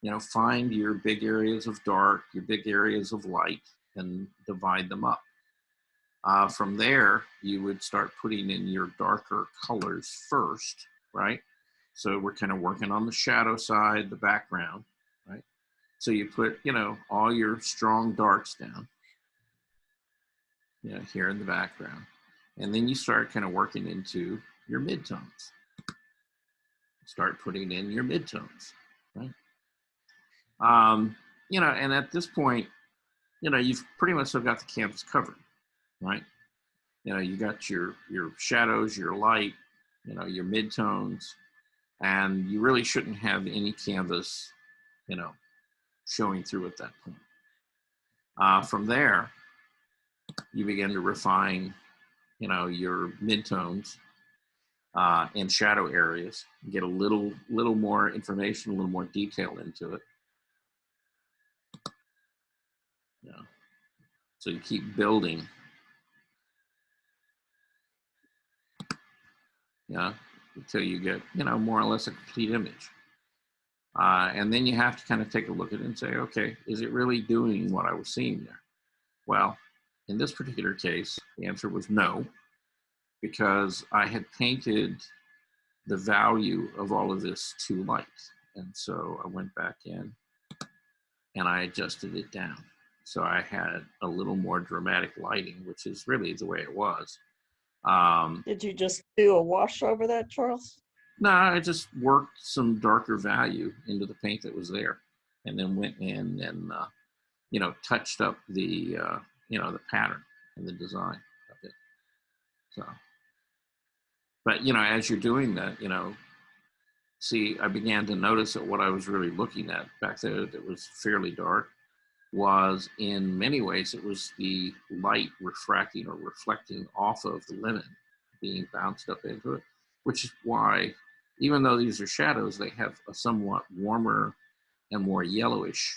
You know, find your big areas of dark, your big areas of light, and divide them up. From there, you would start putting in your darker colors first, right? So we're kind of working on the shadow side, the background, right? So you put, you know, all your strong darks down, you know, here in the background. And then you start kind of working into your midtones. Start putting in your midtones, right? You know, and at this point, you know, you've pretty much still got the canvas covered, right? You know, you got your shadows, your light, you know, your midtones, and you really shouldn't have any canvas, you know, showing through at that point. From there, you begin to refine, you know, your midtones and shadow areas, get a little more information, a little more detail into it. You know, so you keep building, you know, until you get, you know, more or less a complete image. And then you have to kind of take a look at it and say, okay, is it really doing what I was seeing there? Well, in this particular case, the answer was no, because I had painted the value of all of this too light. And so I went back in and I adjusted it down. So I had a little more dramatic lighting, which is really the way it was. Did you just do a wash over that, Charles? No, I just worked some darker value into the paint that was there, and then went in and you know, touched up the you know, the pattern and the design of it. So, but you know, as you're doing that, you know, see, I began to notice that what I was really looking at back there that was fairly dark was, in many ways, it was the light refracting or reflecting off of the linen being bounced up into it, which is why, even though these are shadows, they have a somewhat warmer and more yellowish,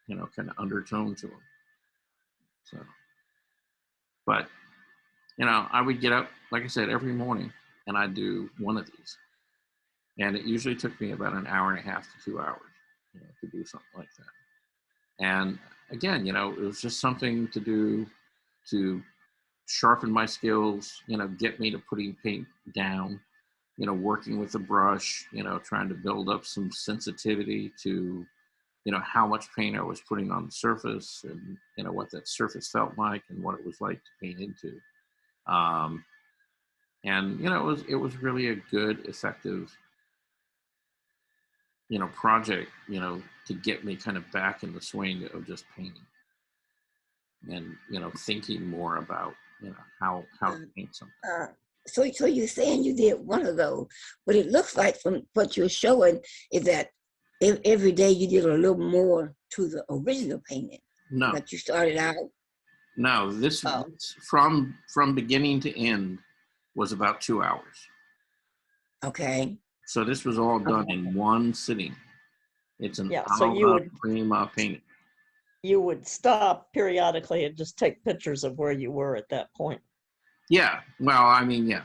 you know, kind of undertone to them. So, but, you know, I would get up, like I said, every morning, and I'd do one of these. And it usually took me about an hour and a half to 2 hours, you know, to do something like that. And again, you know, it was just something to do to sharpen my skills, you know, get me to putting paint down, you know, working with the brush, you know, trying to build up some sensitivity to, you know, how much paint I was putting on the surface, and, you know, what that surface felt like and what it was like to paint into. And, you know, it was really a good, effective, you know, project, you know, to get me kind of back in the swing of just painting and, you know, thinking more about, you know, how to paint something. So you're saying you did one of those, but it looks like from what you're showing is that every day you did a little more to the original painting. No. That you started out. No, this from beginning to end was about 2 hours. Okay. So this was all done in one sitting. It's an so you would painting. You would stop periodically and just take pictures of where you were at that point. Yeah. Well, I mean, yeah.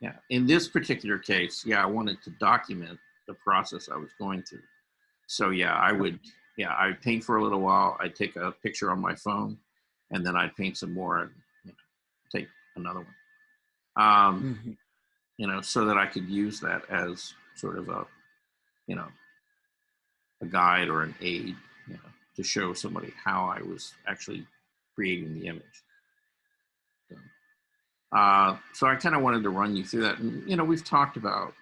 Yeah. In this particular case, yeah, I wanted to document the process I was going through. So yeah, I'd paint for a little while. I'd take a picture on my phone, and then I'd paint some more and take another one. So that I could use that as sort of a guide or an aid, to show somebody how I was actually creating the image. So I kind of wanted to run you through that. And, we've talked about,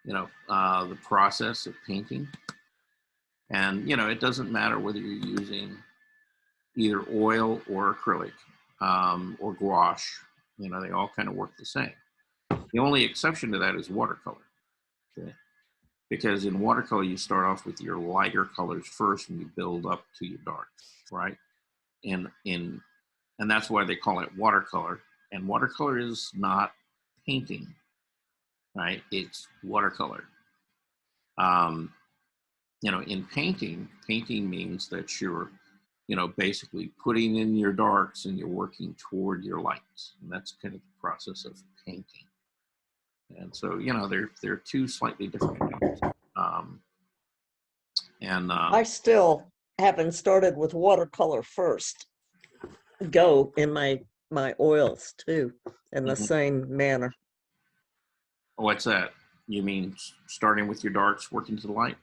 the process of painting. And, it doesn't matter whether you're using either oil or acrylic or gouache, they all kind of work the same. The only exception to that is watercolor. Okay? Because in watercolor, you start off with your lighter colors first and you build up to your darks, right? And that's why they call it watercolor. And watercolor is not painting, right? It's watercolor. In painting means that you're, basically putting in your darks and you're working toward your lights. And that's kind of the process of painting. And so, they're two slightly different things. I still haven't started with watercolor first. Go in my oils too, in the same manner. What's that? You mean starting with your darks, working to the light?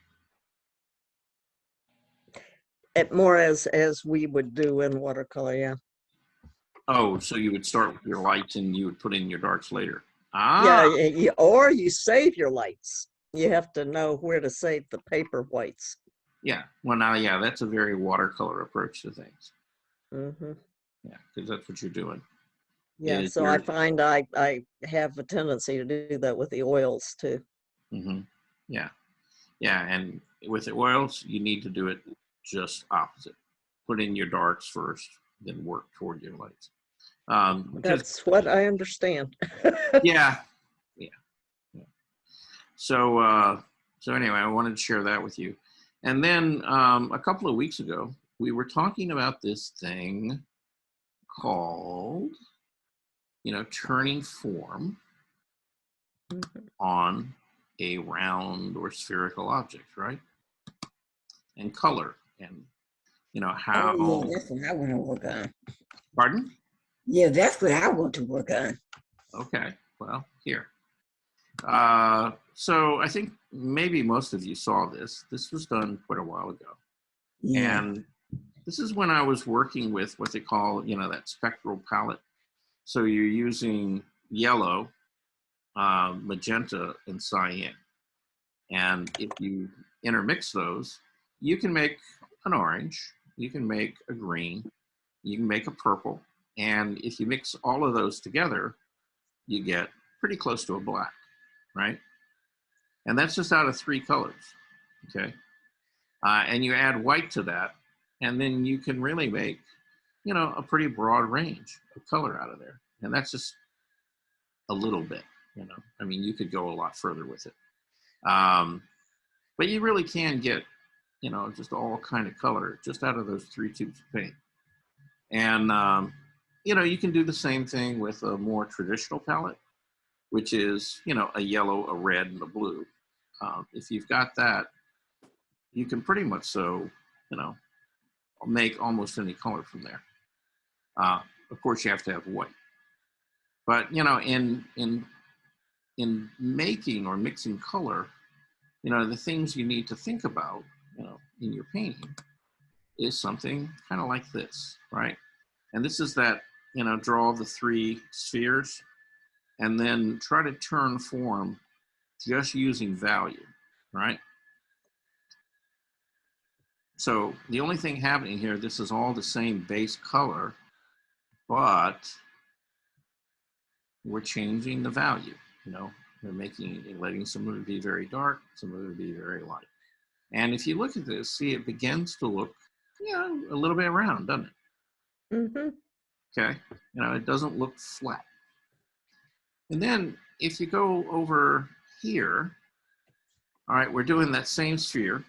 It more as we would do in watercolor, yeah. Oh, so you would start with your lights and you would put in your darks later. Yeah, or you save your lights. You have to know where to save the paper whites. Yeah, well now, yeah, that's a very watercolor approach to things. Yeah, because that's what you're doing. Yeah, so I find I have a tendency to do that with the oils too. Yeah, and with the oils, you need to do it just opposite. Put in your darks first, then work toward your lights. That's what I understand. Yeah. So anyway, I wanted to share that with you. And then a couple of weeks ago, we were talking about this thing called, turning form on a round or spherical object, right? And color and, how. Oh, yeah, that's what I want to work on. Pardon? Yeah, that's what I want to work on. Okay, well, here. So I think maybe most of you saw this. This was done quite a while ago. Yeah. And this is when I was working with what they call, that spectral palette. So you're using yellow, magenta, and cyan. And if you intermix those, you can make an orange, you can make a green, you can make a purple. And if you mix all of those together, you get pretty close to a black, right? And that's just out of 3 colors, okay? And you add white to that, and then you can really make, a pretty broad range of color out of there. And that's just a little bit, I mean, you could go a lot further with it. But you really can get, just all kind of color just out of those 3 tubes of paint. And, you can do the same thing with a more traditional palette, which is, a yellow, a red, and a blue. If you've got that, you can pretty much make almost any color from there. Of course, you have to have white. But, in making or mixing color, the things you need to think about, in your painting is something kind of like this, right? And this is that, draw the 3 spheres and then try to turn form just using value, right? So the only thing happening here, this is all the same base color, but we're changing the value, we're letting some of it be very dark, some of it be very light. And if you look at this, see, it begins to look, a little bit round, doesn't it? Okay, it doesn't look flat. And then if you go over here, all right, we're doing that same sphere,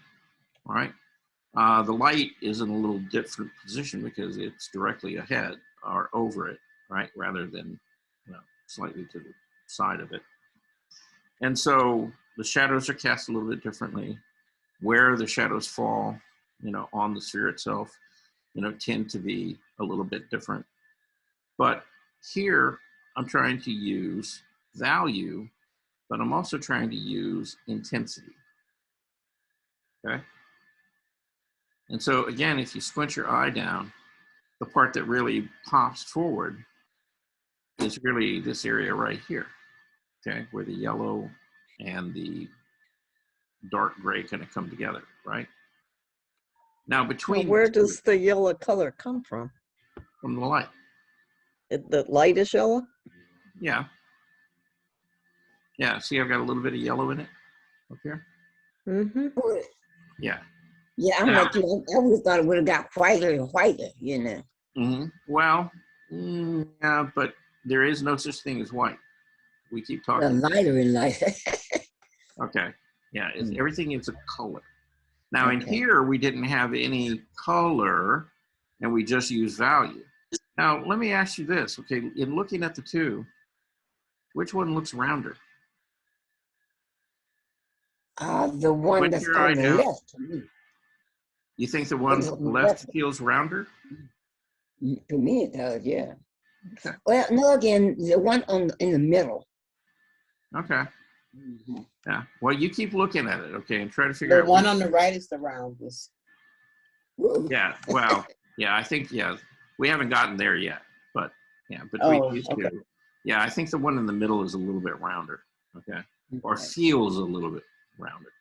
all right? The light is in a little different position because it's directly ahead or over it, right? Rather than, slightly to the side of it. And so the shadows are cast a little bit differently. Where the shadows fall, on the sphere itself, tend to be a little bit different. But here I'm trying to use value, but I'm also trying to use intensity. Okay. And so again, if you squint your eye down, the part that really pops forward is really this area right here. Okay, where the yellow and the dark gray kind of come together, right? Now Now, between where the two, does the yellow color come from? from the light, The light is yellow? yeah. Yeah, see I've got a little bit of yellow in it up here. Mm-hmm. Yeah. Yeah, I'm Now, like you. I always thought it would have got whiter and whiter, you know. well, yeah, but there is no such thing as white. We keep Well, talking. lighter and lighter. Okay. Yeah, Mm. everything is a color. Now in Okay. here, we didn't have any color and we just used value. Now, let me ask you this, okay, in looking at the two, which one looks rounder? The one Squint that's your on eye the down. left to me. You think the It's one on on the the left left. feels rounder? To me, it does, yeah. Okay. Well, no, again, the one in the middle. Okay. Mhm. Yeah. Well, you keep looking at it, okay, and try to figure The out. one on the right is the roundest. Woo. Yeah. Well, yeah, I think, yeah, we haven't gotten there yet, but yeah, between Oh, these okay. two, yeah, I think the one in the middle is a little bit rounder, okay, or Okay. feels a little bit rounder.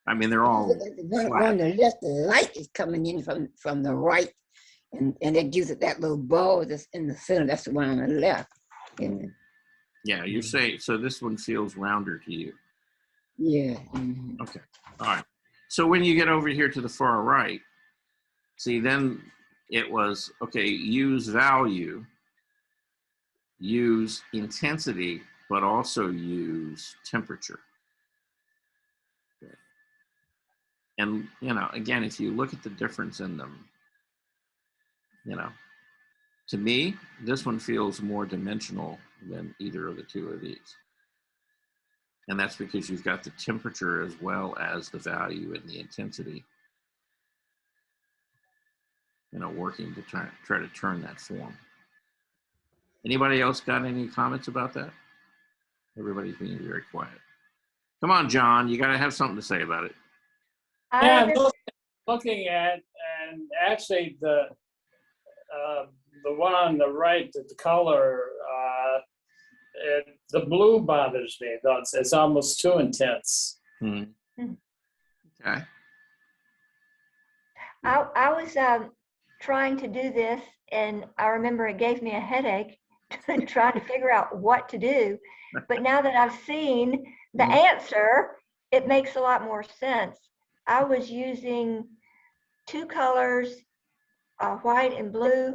I mean, they're If you all look at the one flat. on the left, the light is coming in from the right, and it gives it that little ball that's in the center. That's the one on the left. And Yeah, you say, so this one feels rounder to you. yeah. Mhm. Okay. All right. So when you get over here to the far right, see, then it was, okay, use value, use intensity, but also use temperature. Okay. And, again, if you look at the difference in them, to me, this one feels more dimensional than either of the two of these. And that's because you've got the temperature as well as the value and the intensity, working to try to turn that form. Anybody else got any comments about that? Everybody's being very quiet. Come on, John, you got to have something to say about it. Yeah, I I'm just, looking at, and actually the one on the right, the color, the blue bothers me. Though it's almost too intense. Okay. I was trying to do this, and I remember it gave me a headache trying to figure out what to do. But now that I've seen the answer, it makes a lot more sense. I was using two colors, white and blue,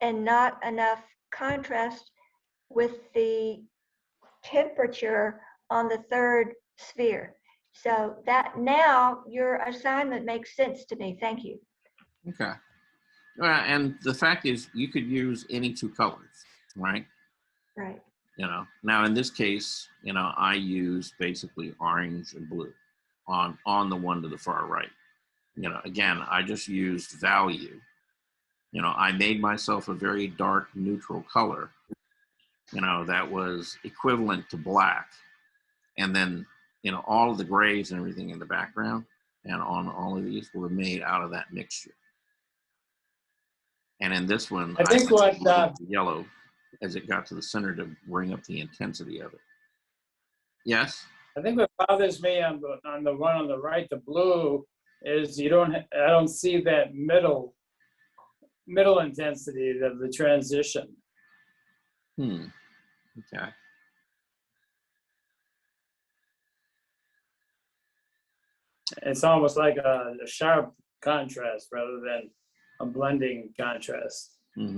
and not enough contrast with the temperature on the third sphere. So that now your assignment makes sense to me. Thank you. Okay. And the fact is, you could use any two colors, right? Right. Now in this case, I use basically orange and blue on the one to the far right. Again, I just used value. I made myself a very dark neutral color, that was equivalent to black. And then, all of the grays and everything in the background and on all of these were made out of that mixture. And in this one, I think what yellow as it got to the center to bring up the intensity of it. Yes? I think what bothers me on the one on the right, the blue, is I don't see that middle intensity of the transition. Okay. It's almost like a sharp contrast rather than a blending contrast. Yeah.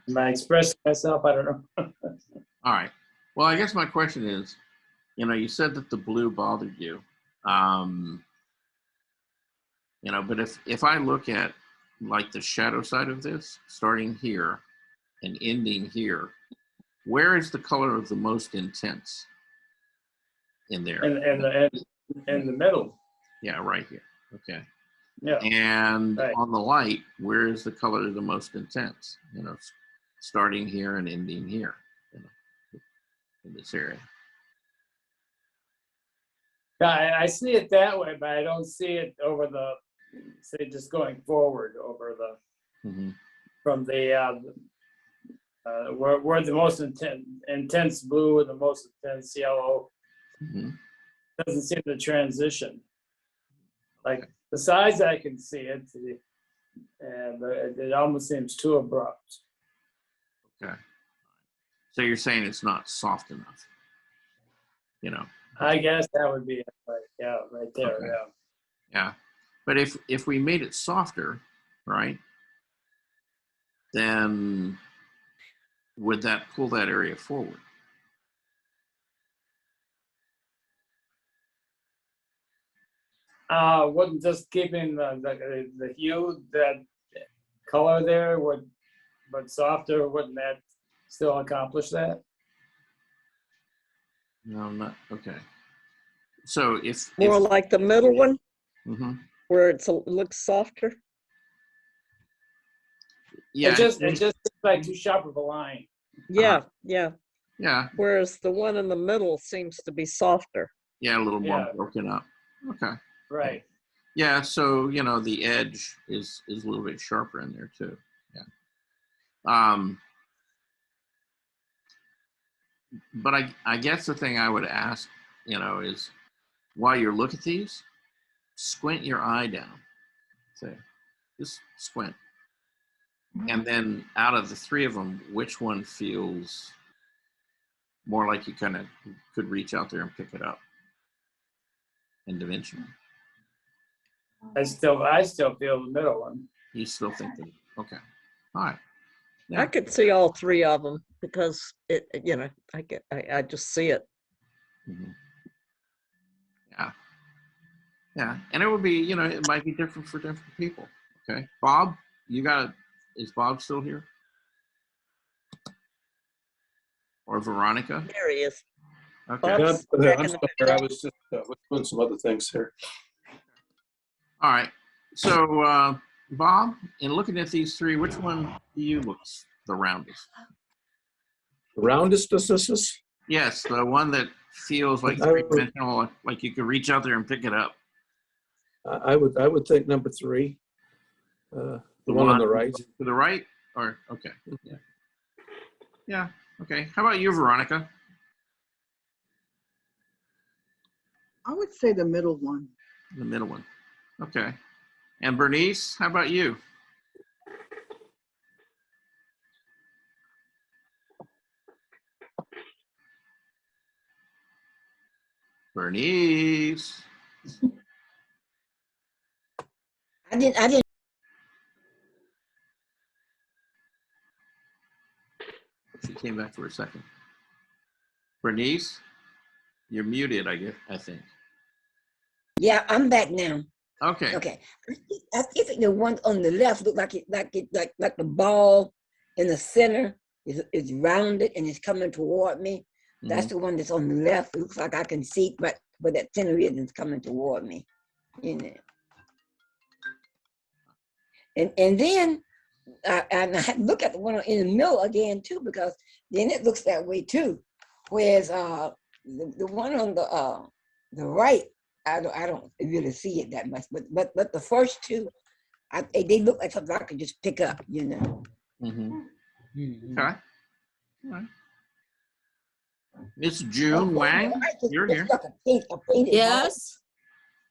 Am I expressing myself? I don't know. All right. Well, I guess my question is, you said that the blue bothered you. But if I look at like the shadow side of this, starting here and ending here, where is the color of the most intense in there? In the middle. Yeah, right here. Okay. Yeah. And Right. on the light, where is the color the most intense? You know, starting here and ending here, you know, in this area. I see it that way, but I don't see it over the, say, just going forward over the, Mm-hmm. from the, where the most intense blue and the most intense yellow Mm-hmm. doesn't seem to transition. Like the size I can see it, and it almost seems too abrupt. Okay. So you're saying it's not soft enough, you know? I guess that would be it, right? Yeah, right there. Okay. Yeah. Yeah. But if we made it softer, right, then would that pull that area forward? Wouldn't just keeping the hue, that color there would, but softer, wouldn't that still accomplish that? No, not okay. So if More like the middle one, Mhm. where it looks softer. Yeah, It just looks like too sharp of a line. Yeah, yeah. yeah, Whereas the one in the middle seems to be softer. yeah, a little more Yeah. broken up. Okay. Right. Yeah, so you know the edge is a little bit sharper in there too. Yeah. But I guess the thing I would ask, you know, is while you look at these, squint your eye down. Say, just squint. And then out of the three of them, which one feels more like you kind of could reach out there and pick it up in dimension? I still feel the middle one. You still think that? Okay. All right. I Yeah. could see all three of them because it, you know, I just see it. Mhm. Yeah. Yeah. And it would be, you know, it might be different for different people. Okay. Bob, is Bob still here? Or Veronica? There he is. Okay. Yeah, Bob's I'm checking still the here. I was just doing some other things here. All right. So, Bob, in looking at these three, which one do you look the roundest? The roundest is. Yes, the one that feels like I would- three-dimensional, like you could reach out there and pick it up. I would think number 3, the one on the right. To the right, or okay, yeah, yeah, okay. How about you, Veronica? I would say the middle one. The middle one. Okay. And Bernice, how about you? Bernice. I didn't. She came back for a second. Bernice, you're muted, I think. Yeah, I'm back now. Okay. Okay. I think the one on the left look like the ball in the center is rounded and it's coming toward me. That's the one that's on the left. It looks like I can see, but that center is, it's coming toward me. You know. And then I look at the one in the middle again too, because then it looks that way too. Whereas the one on the right, I don't really see it that much. But the first two, they look like something I could just pick up, you know. Okay. All right. Miss June Wang, you're here. Yes.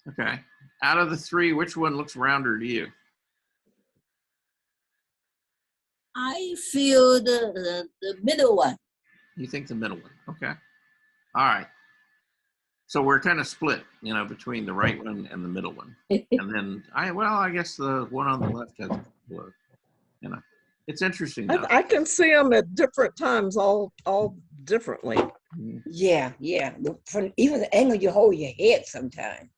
Okay. Out of the three, which one looks rounder to you? I feel the middle one. You think the middle one? Okay. All right. So we're kind of split, you know, between the right one and the middle one. And then I guess the one on the left has blur. You know, it's interesting though. I can see them at different times, all differently. Yeah. From even the angle you hold your head sometimes.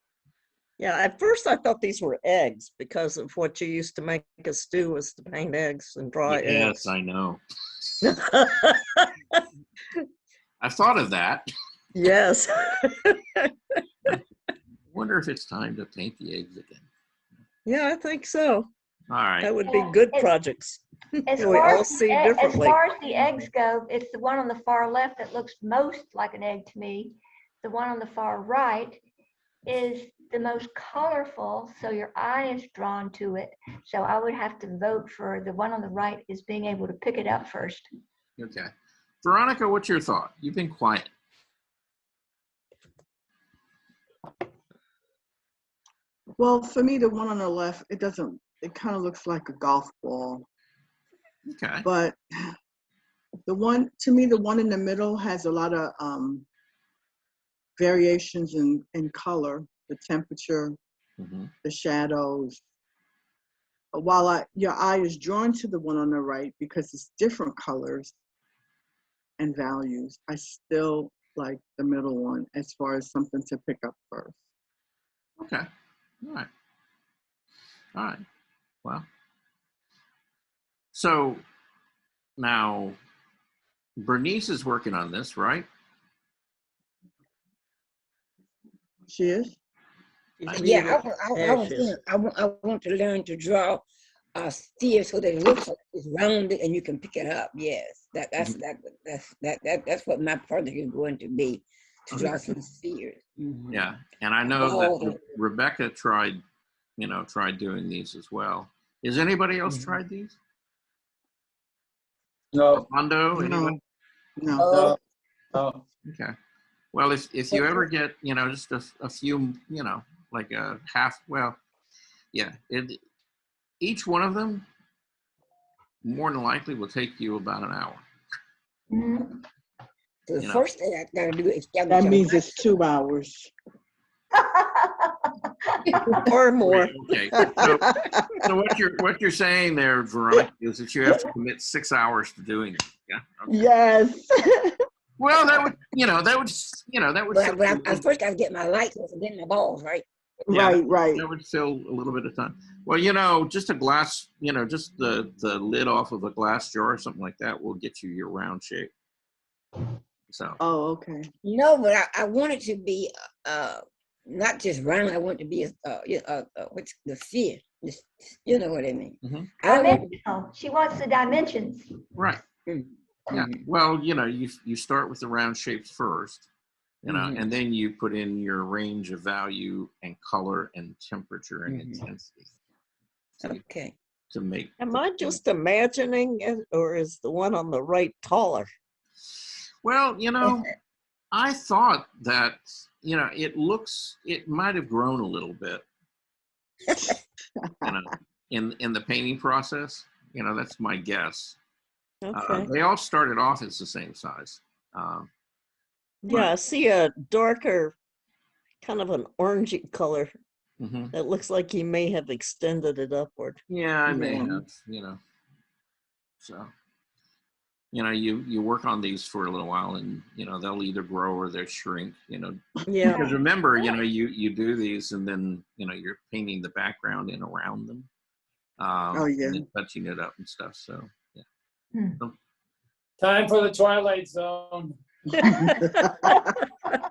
Yeah, at first I thought these were eggs because of what you used to make a stew was to paint eggs and dry eggs. Yes, I know. I've thought of that. Yes. Wonder if it's time to paint the eggs again. Yeah, I think so. All right. That would be Yeah, good it- projects. As We far all as, see as differently. far as the eggs go, it's the one on the far left that looks most like an egg to me. The one on the far right is the most colorful, so your eye is drawn to it. So I would have to vote for the one on the right is being able to pick it up first. Okay. Veronica, what's your thought? You've been quiet. Well, for me, the one on the left, it kind of looks like a golf ball. Okay. But the one in the middle has a lot of variations in color, the temperature, the shadows. While your eye is drawn to the one on the right because it's different colors and values, I still like the middle one as far as something to pick up first. Okay. All right. All right. Well. So now Bernice is working on this, right? She is? Yeah, There she is. I want to learn to draw a sphere so that it looks like it's rounded and you can pick it up. Yes, that's what my project is going to be, to draw some spheres. Yeah, and I know that Rebecca tried doing these as well. Has anybody else tried these? No. Armando, anyone? No. No. Okay. Well, if you ever get, just a few, like a half, each one of them more than likely will take you about an hour. So the first thing I gotta do is That means it's 2 hours. Or more. Okay. So what you're saying there, Veronica, is that you have to commit 6 hours to doing it. Yeah. Okay. Yes. Well, that would. But first I get my lights and then my balls, right? Yeah, Right. That would fill a little bit of time. Well, just a glass, just the lid off of a glass jar or something like that will get you your round shape. So. Oh, okay. No, but I want it to be not just round. I want it to be what's the sphere? You know what I mean? Dimensional. She wants the dimensions. Right. Yeah. Well, you start with the round shapes first, and then you put in your range of value and color and temperature and intensity. Okay. To make. Am I just imagining it, or is the one on the right taller? Well, I thought that, it might have grown a little bit, in the painting process. That's my guess. Okay. They all started off as the same size. Yeah, I see a darker, kind of an orangey color. It looks like he may have extended it upward. Yeah, I may have, So, you work on these for a little while and, they'll either grow or they'll shrink, Yeah. Because remember, you do these and then, you're painting the background in around them. And then touching it up and stuff. So, yeah. Time for the Twilight Zone. Go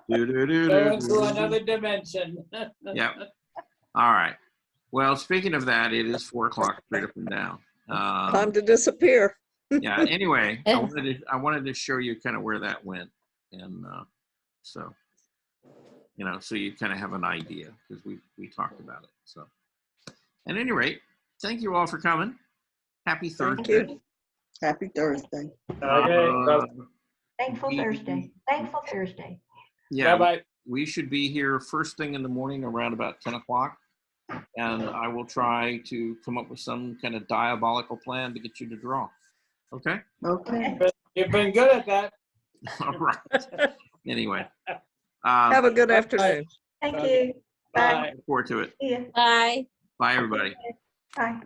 into another dimension. Yeah. All right. Well, speaking of that, it is 4 o'clock straight up and down. Time to disappear. Yeah. Anyway, I wanted to show you kind of where that went, and so so you kind of have an idea because we talked about it. So, at any rate, thank you all for coming. Happy Thursday. Thank you. Happy Thursday. Okay. Thankful Thursday. Thankful Thursday. Yeah. Bye-bye. We should be here first thing in the morning around about 10 o'clock. And I will try to come up with some kind of diabolical plan to get you to draw. Okay? Okay. You've been good at that. All right. Anyway. Have a good afternoon. Thank you. Bye. Look forward to it. See ya. Bye. Bye, everybody. Bye.